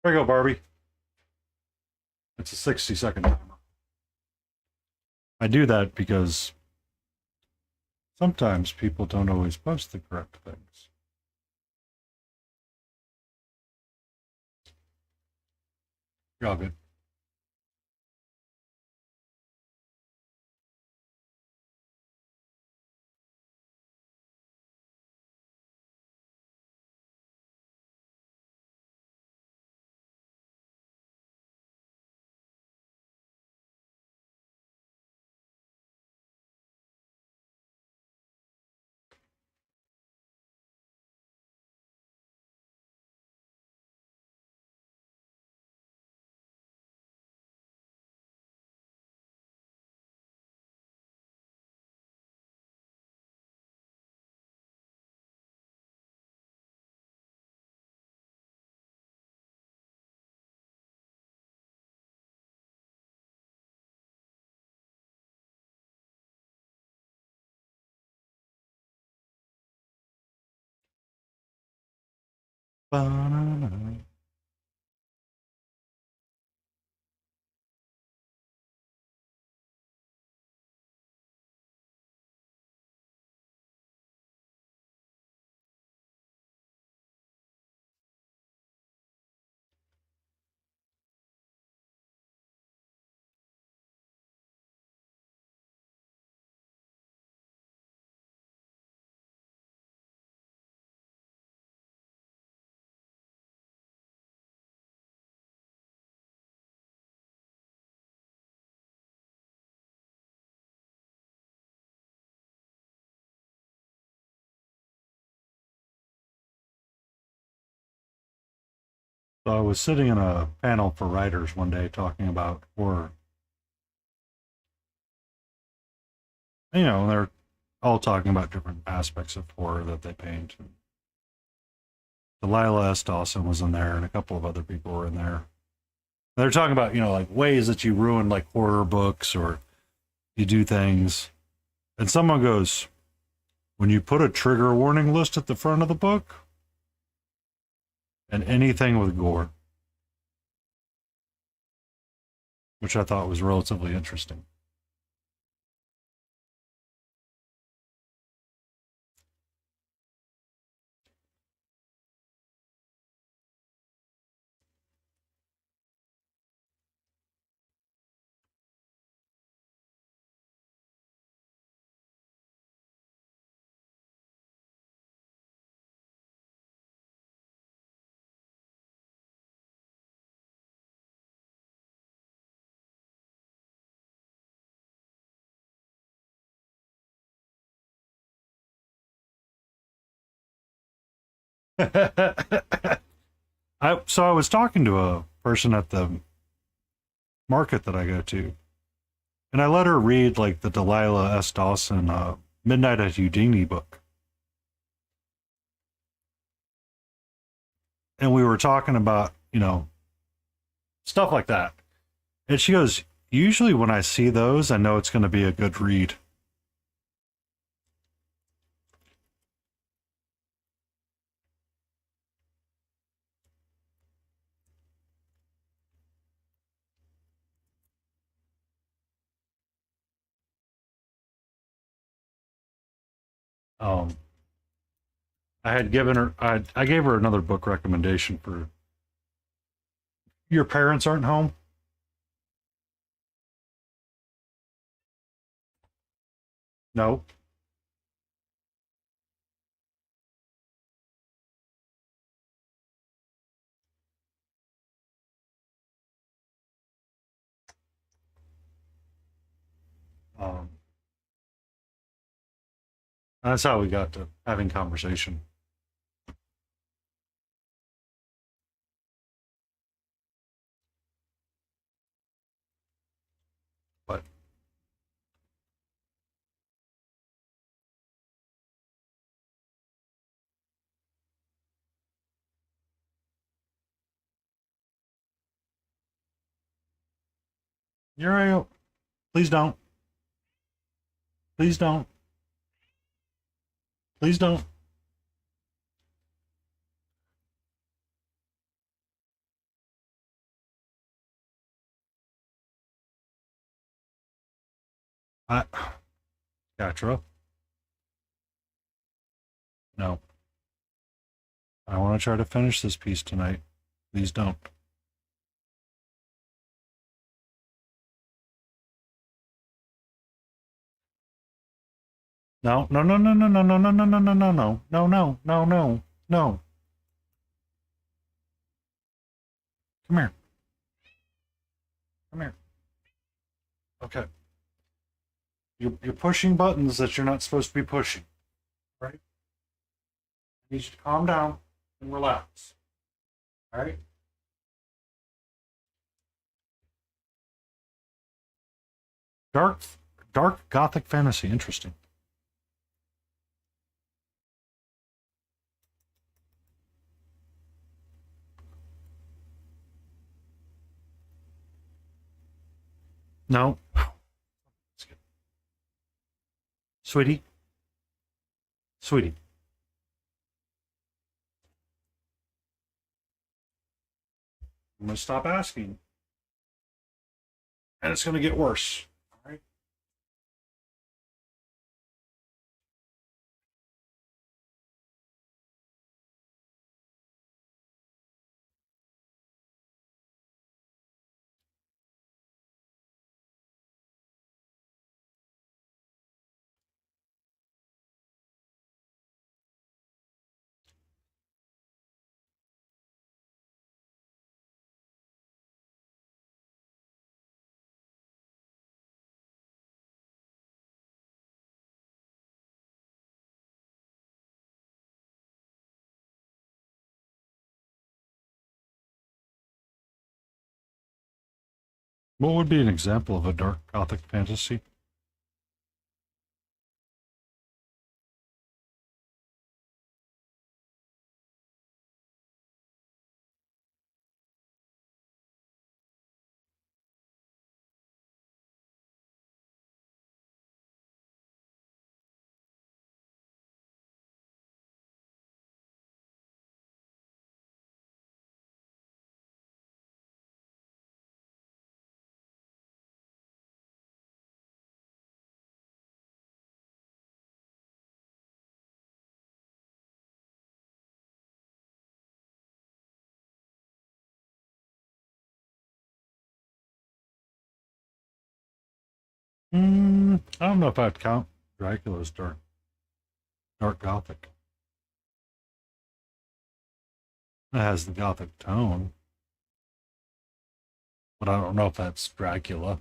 There you go, Barbie. It's a 60-second timer. I do that because sometimes people don't always post the correct things. You're all good. Ba-na-na. So I was sitting in a panel for writers one day talking about horror. You know, they're all talking about different aspects of horror that they paint. Delilah S. Dawson was in there, and a couple of other people were in there. They're talking about, you know, like ways that you ruin like horror books or you do things. And someone goes, when you put a trigger warning list at the front of the book and anything with gore, which I thought was relatively interesting. So I was talking to a person at the market that I go to, and I let her read like the Delilah S. Dawson Midnight at Houdini book. And we were talking about, you know, stuff like that. And she goes, usually when I see those, I know it's going to be a good read. Um, I had given her, I gave her another book recommendation for Your Parents Aren't Home. No. Um, that's how we got to having conversation. But you're right. Please don't. Please don't. Please don't. I, Catra. No. I want to try to finish this piece tonight. Please don't. No, no, no, no, no, no, no, no, no, no, no, no, no, no, no, no, no, no. Come here. Come here. Okay. You're pushing buttons that you're not supposed to be pushing. Right? I need you to calm down and relax. All right? Dark, dark gothic fantasy. Interesting. No. Sweetie. Sweetie. I'm going to stop asking. And it's going to get worse. All right? What would be an example of a dark gothic fantasy? I don't know if I'd count Dracula as dark gothic. It has the gothic tone, but I don't know if that's Dracula.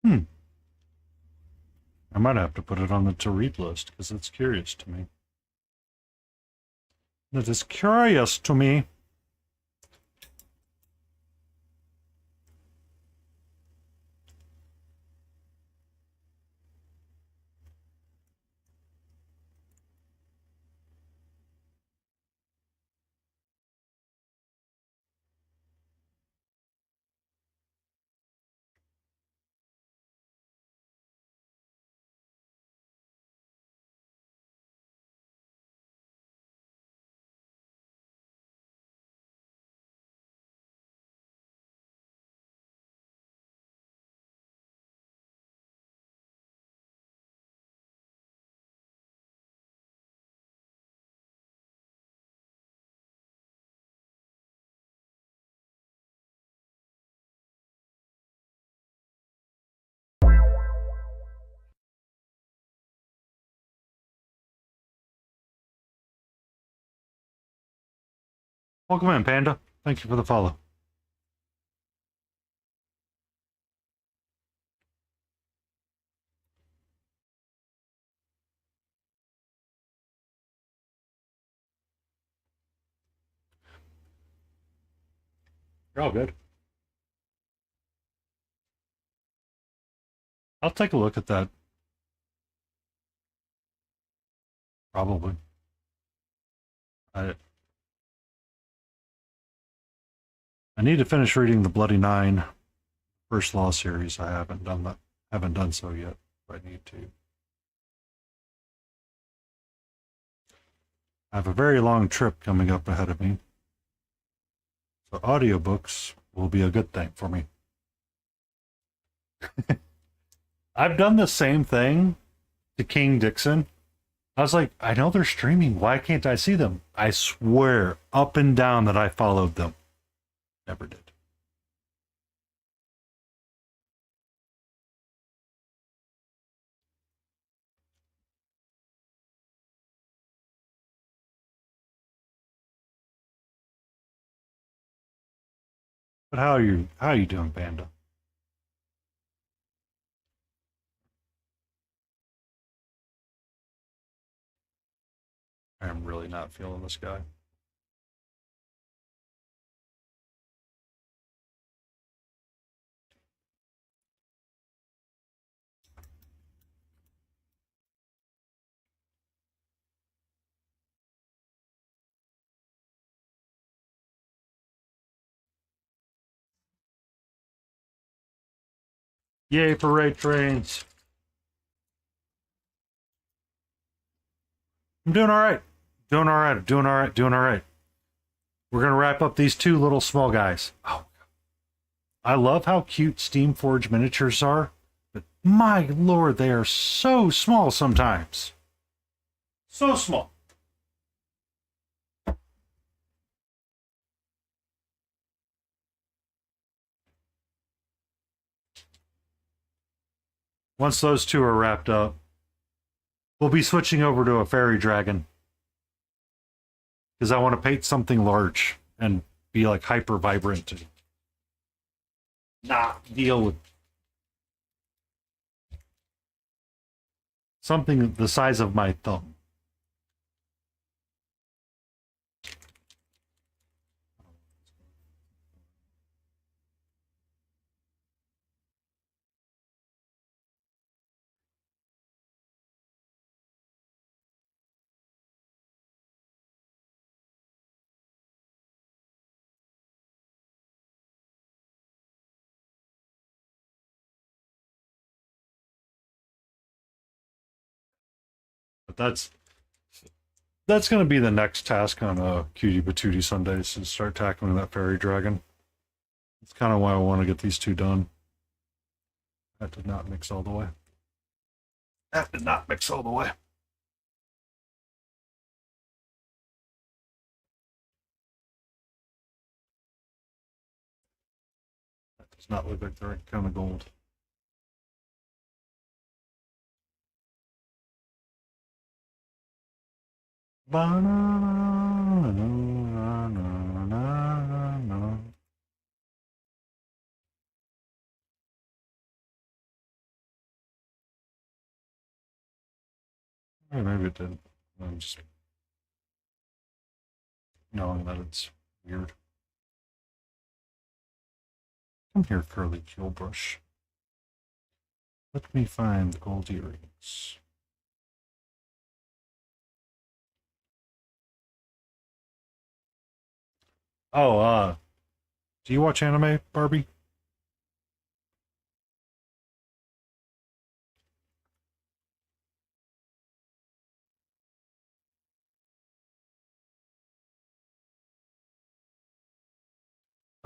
Hmm. I might have to put it on the to read list because it's curious to me. It is curious to me. Welcome in, Panda. Thank you for the follow. You're all good. I'll take a look at that. Probably. I I need to finish reading the Bloody Nine First Law series. I haven't done that. Haven't done so yet. But I need to. I have a very long trip coming up ahead of me. So audiobooks will be a good thing for me. I've done the same thing to King Dixon. I was like, I know they're streaming. Why can't I see them? I swear up and down that I followed them. Never did. But how are you doing, Panda? I'm really not feeling this guy. Yay, parade trains. I'm doing all right. Doing all right. Doing all right. Doing all right. We're going to wrap up these two little small guys. Oh, I love how cute Steamforge miniatures are, but my lord, they are so small sometimes. So small. Once those two are wrapped up, we'll be switching over to a fairy dragon. Because I want to paint something large and be like hyper vibrant and not deal with something the size of my thumb. But that's going to be the next task on Cutie Patootie Sundays is start tackling that fairy dragon. That's kind of why I want to get these two done. That did not mix all the way. That did not mix all the way. That does not look like the right kind of gold. Maybe it didn't. I'm just knowing that it's weird. Come here, curly keel brush. Let me find the gold earrings. Oh, do you watch anime, Barbie?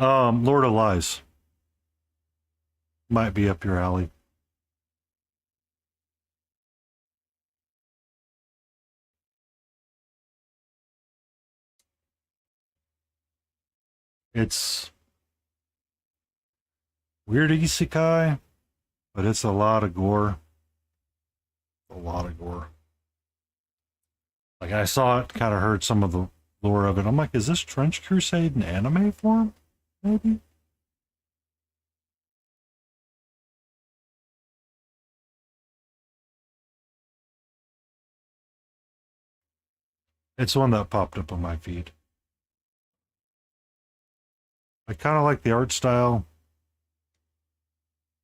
Lord of Lies. Might be up your alley. It's weird isekai, but it's a lot of gore. A lot of gore. Like I saw it, kind of heard some of the lore of it. I'm like, is this Trench Crusade in anime form? Maybe. It's one that popped up on my feed. I kind of like the art style.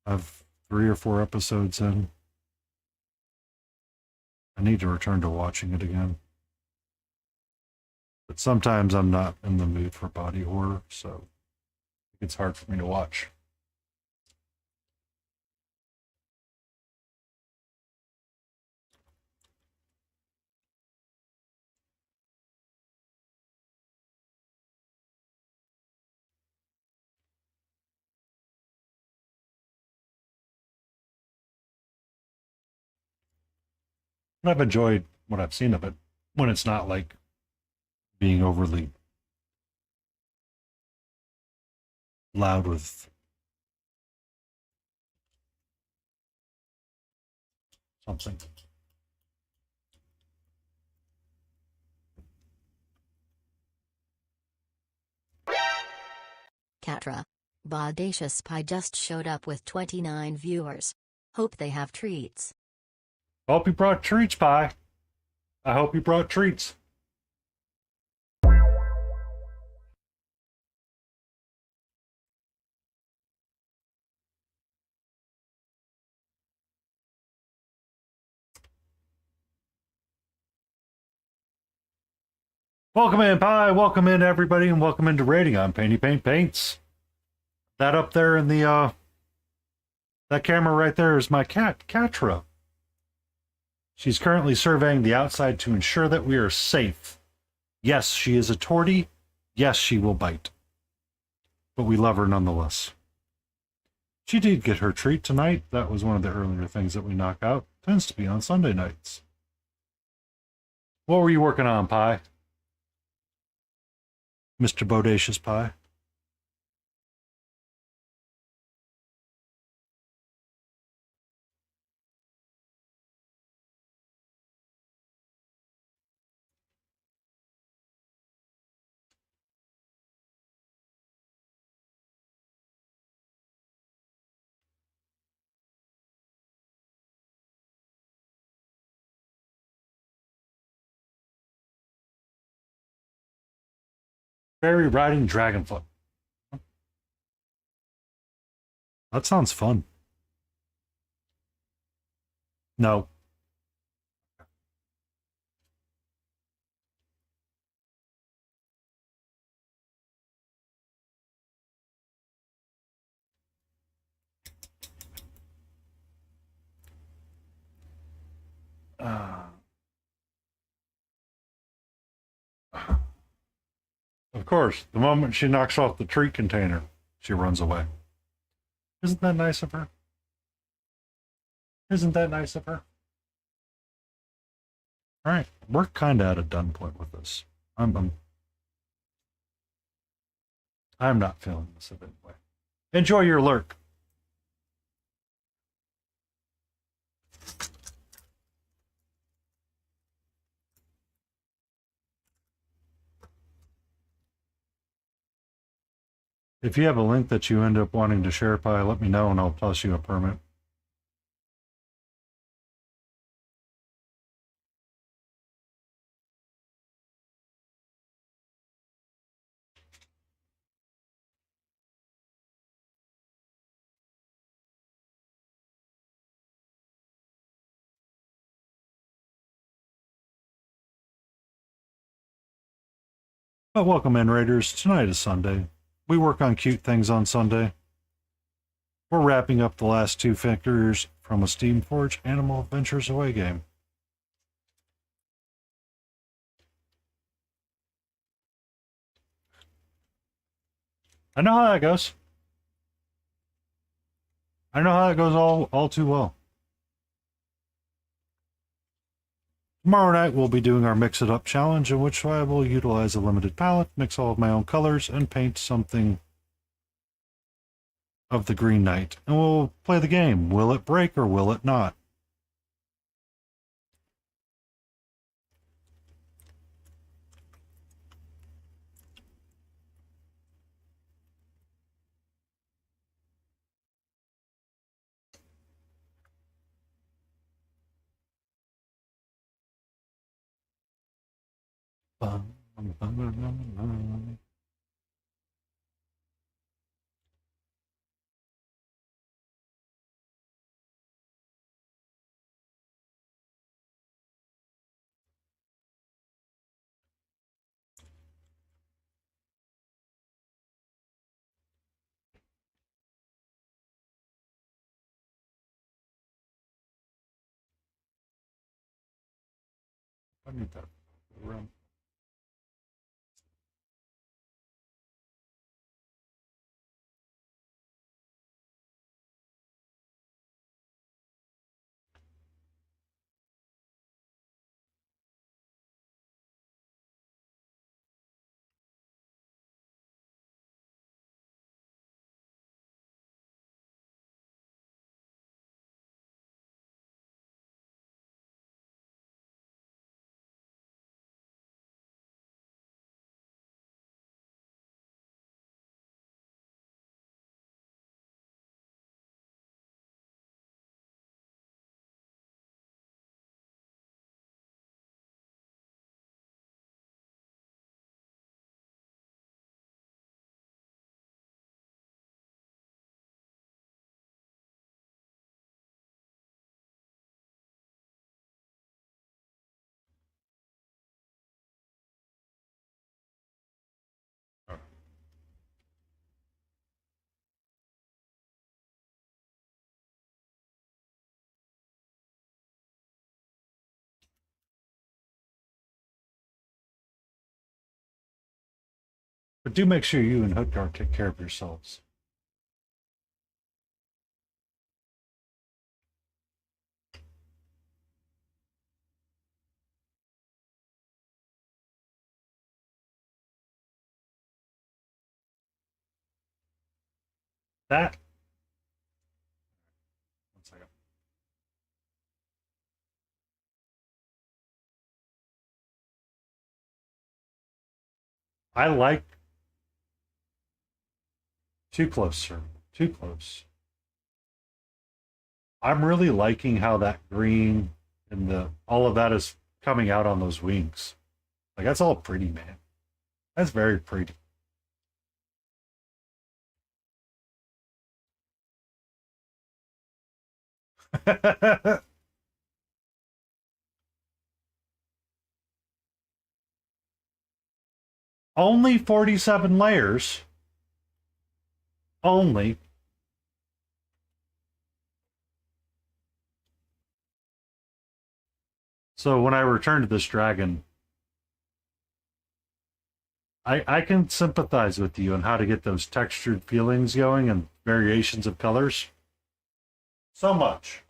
I've 3 or 4 episodes in. I need to return to watching it again. But sometimes I'm not in the mood for body horror, so it's hard for me to watch. But I've enjoyed what I've seen of it when it's not like being overly loud with something. Catra. Bodacious Pie just showed up with 29 viewers. Hope they have treats. Hope you brought treats, Pie. I hope you brought treats. Welcome in, Pie. Welcome in, everybody, and welcome into Rating on Painty Paint Paints. That up there in the, that camera right there is my cat, Catra. She's currently surveying the outside to ensure that we are safe. Yes, she is a tortie. Yes, she will bite. But we love her nonetheless. She did get her treat tonight. That was one of the earlier things that we knock out. Tends to be on Sunday nights. What were you working on, Pie? Mr. Bodacious Pie. Fairy riding Dragonfoot. That sounds fun. No. Of course, the moment she knocks off the treat container, she runs away. Isn't that nice of her? Isn't that nice of her? All right, we're kind of at a done point with this. I'm not feeling this a bit way. Enjoy your lurk. If you have a link that you end up wanting to share, Pie, let me know and I'll toss you a permit. But welcome in, Raiders. Tonight is Sunday. We work on cute things on Sunday. We're wrapping up the last 2 figures from a Steamforge Animal Adventures Away game. I know how that goes. I know how that goes all too well. Tomorrow night we'll be doing our Mix It Up challenge, in which I will utilize a limited palette, mix all of my own colors, and paint something of the Green Knight. And we'll play the game. Will it break or will it not? I need that room. But do make sure you and Hoodgar take care of yourselves. That. One second. I like. Too close, sir. Too close. I'm really liking how that green and the all of that is coming out on those wings. Like that's all pretty, man. That's very pretty. Only 47 layers. Only. So when I return to this dragon, I can sympathize with you on how to get those textured feelings going and variations of colors. So much.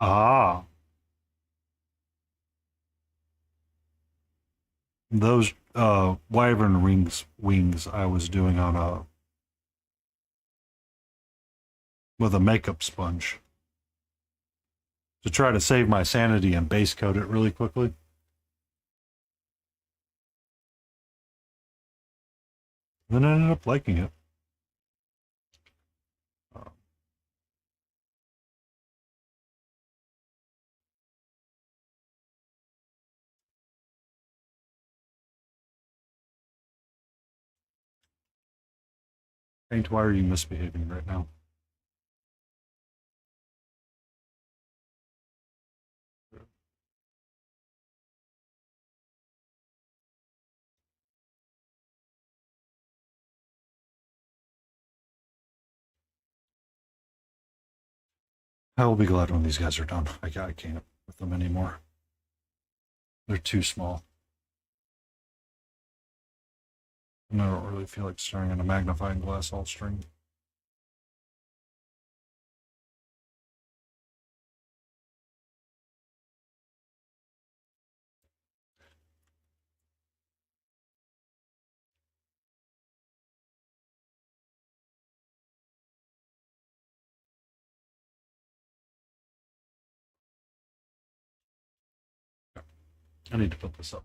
Ah, those wyvern wings I was doing on a with a makeup sponge to try to save my sanity and base coat it really quickly. Then I ended up liking it. Paint, why are you misbehaving right now? I will be glad when these guys are done. I can't with them anymore. They're too small. And I don't really feel like staring at a magnifying glass all string. I need to put this up.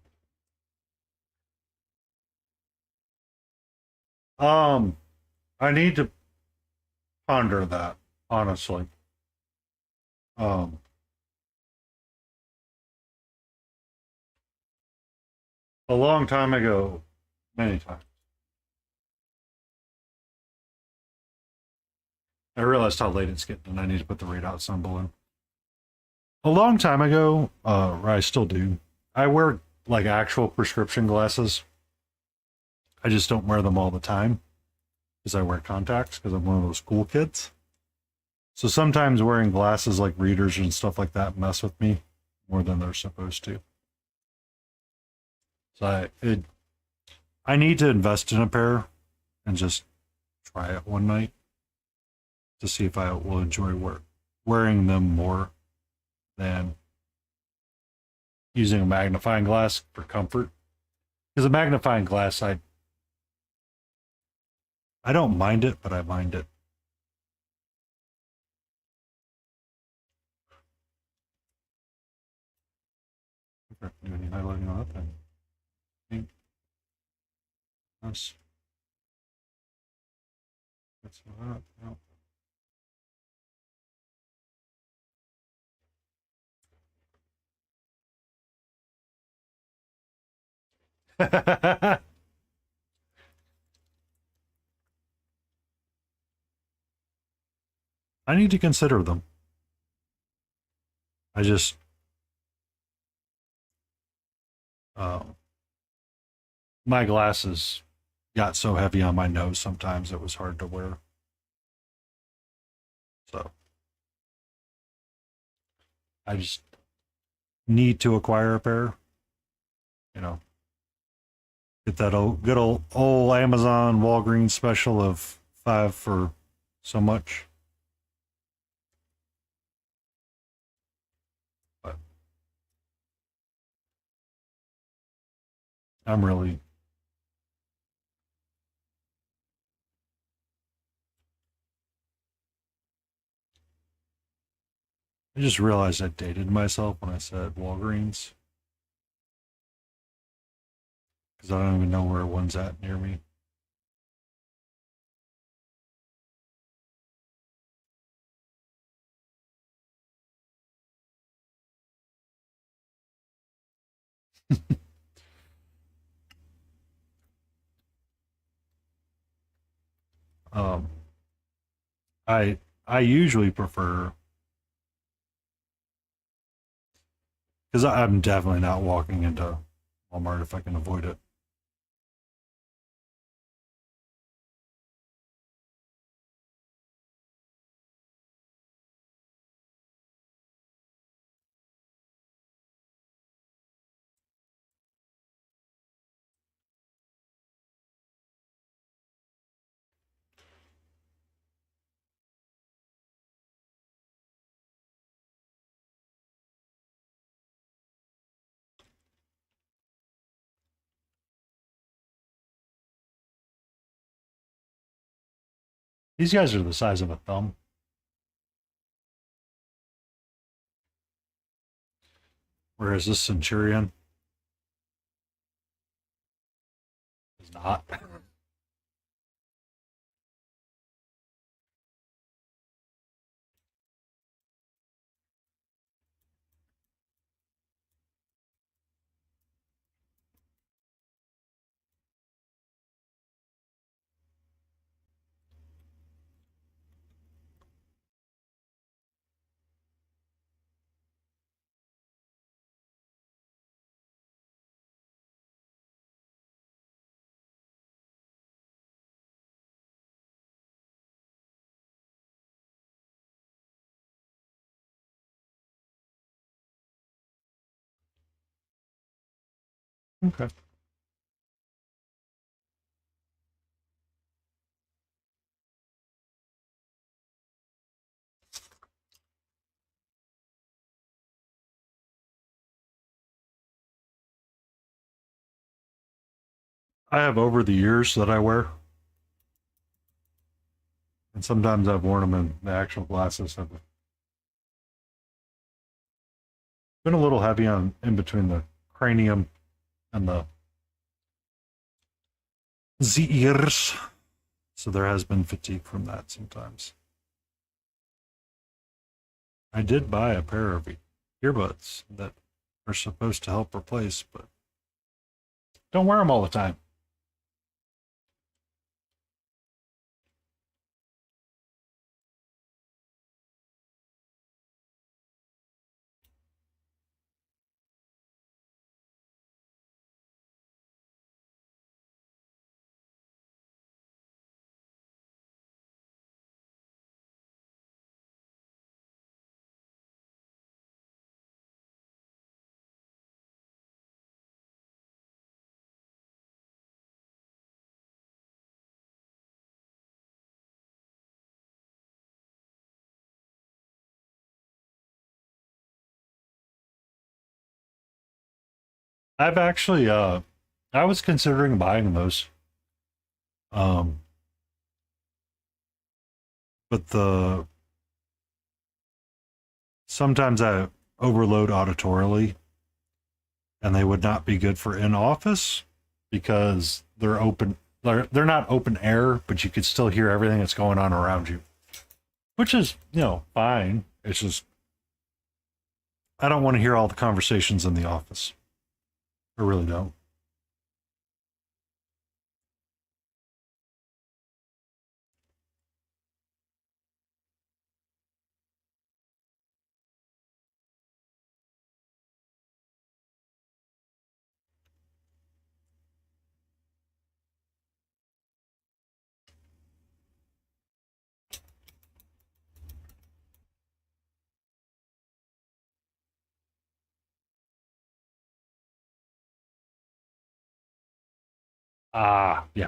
Um, I need to ponder that, honestly. Um, a long time ago, many times, I realized how late it's getting and I need to put the readout symbol in. A long time ago, or I still do, I wear like actual prescription glasses. I just don't wear them all the time because I wear contacts because I'm one of those cool kids. So sometimes wearing glasses like readers and stuff like that mess with me more than they're supposed to. So I need to invest in a pair and just try it one night to see if I will enjoy wearing them more than using a magnifying glass for comfort. Because a magnifying glass, I don't mind it, but I mind it. Do any highlighting on that thing? That's not. No. I need to consider them. I just um, my glasses got so heavy on my nose sometimes it was hard to wear. So I just need to acquire a pair. You know, get that good old Amazon Walgreens special of 5 for so much. But I'm really I just realized I dated myself when I said Walgreens because I don't even know where one's at near me. Um, I usually prefer because I'm definitely not walking into Walmart if I can avoid it. These guys are the size of a thumb. Whereas this Centurion is not. Okay. I have over the years that I wear, and sometimes I've worn them in the actual glasses. Have been a little heavy on in between the cranium and the ears. So there has been fatigue from that sometimes. I did buy a pair of earbuds that are supposed to help replace, but don't wear them all the time. I've actually I was considering buying those. Um but the sometimes I overload auditorily and they would not be good for in office because they're open they're not open air, but you could still hear everything that's going on around you. Which is, fine. It's just I don't want to hear all the conversations in the office. I really don't. Ah, yeah.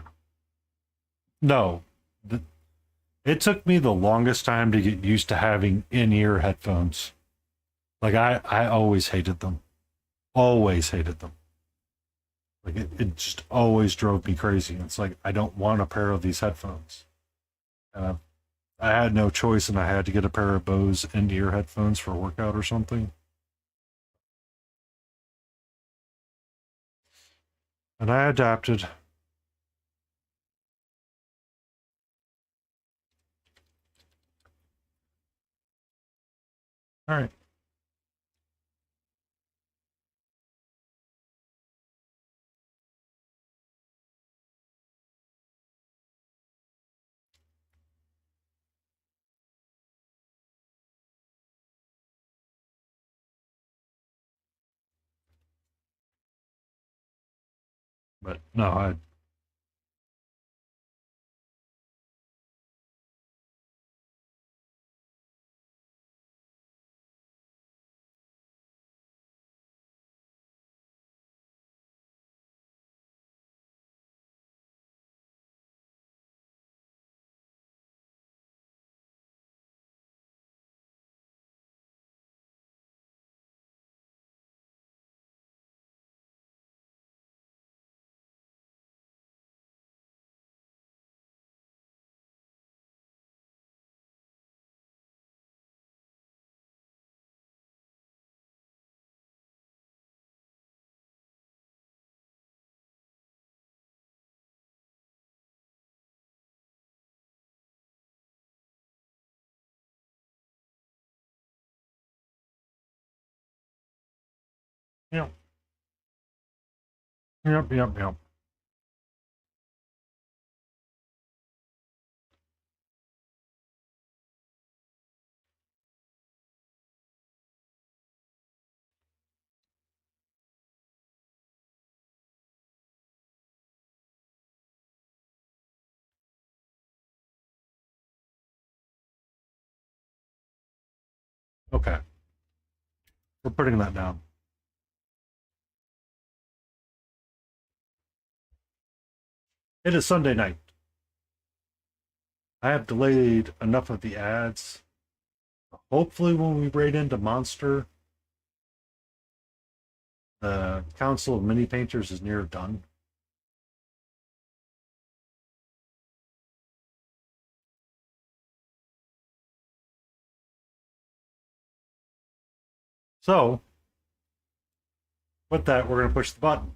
No. It took me the longest time to get used to having in-ear headphones. Like I always hated them. Always hated them. Like it just always drove me crazy. It's like I don't want a pair of these headphones. And I had no choice and I had to get a pair of Bose in-ear headphones for a workout or something. And I adapted. All right. But no, I yep. Yep, yep, yep. Okay. We're putting that down. It is Sunday night. I have delayed enough of the ads. Hopefully, when we raid into Monster, the Council of Mini Painters is near done. So, with that, we're going to push the button.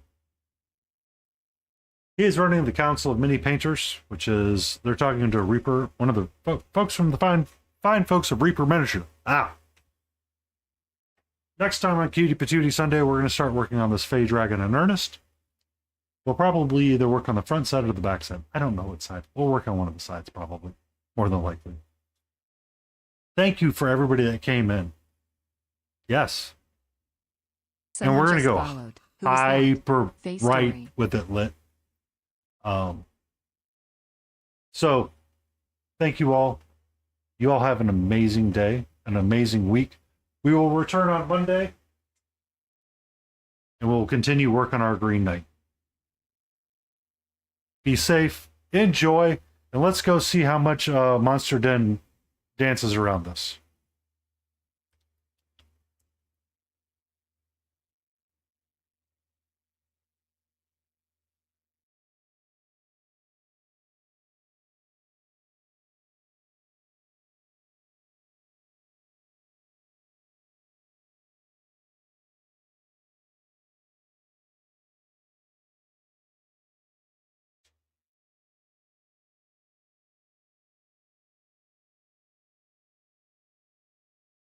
He is running the Council of Mini Painters, which is they're talking to Reaper, one of the folks from the fine folks of Reaper Miniature. Next time on Cutie Patootie Sunday, we're going to start working on this Fey Dragon in earnest. We'll probably either work on the front side or the back side. I don't know what side. We'll work on one of the sides, probably. More than likely. Thank you for everybody that came in. Yes. And we're going to go hyper right with it lit. So, thank you all. You all have an amazing day, an amazing week. We will return on Monday, and we'll continue work on our Green Knight. Be safe, enjoy, and let's go see how much Monster Den dances around us.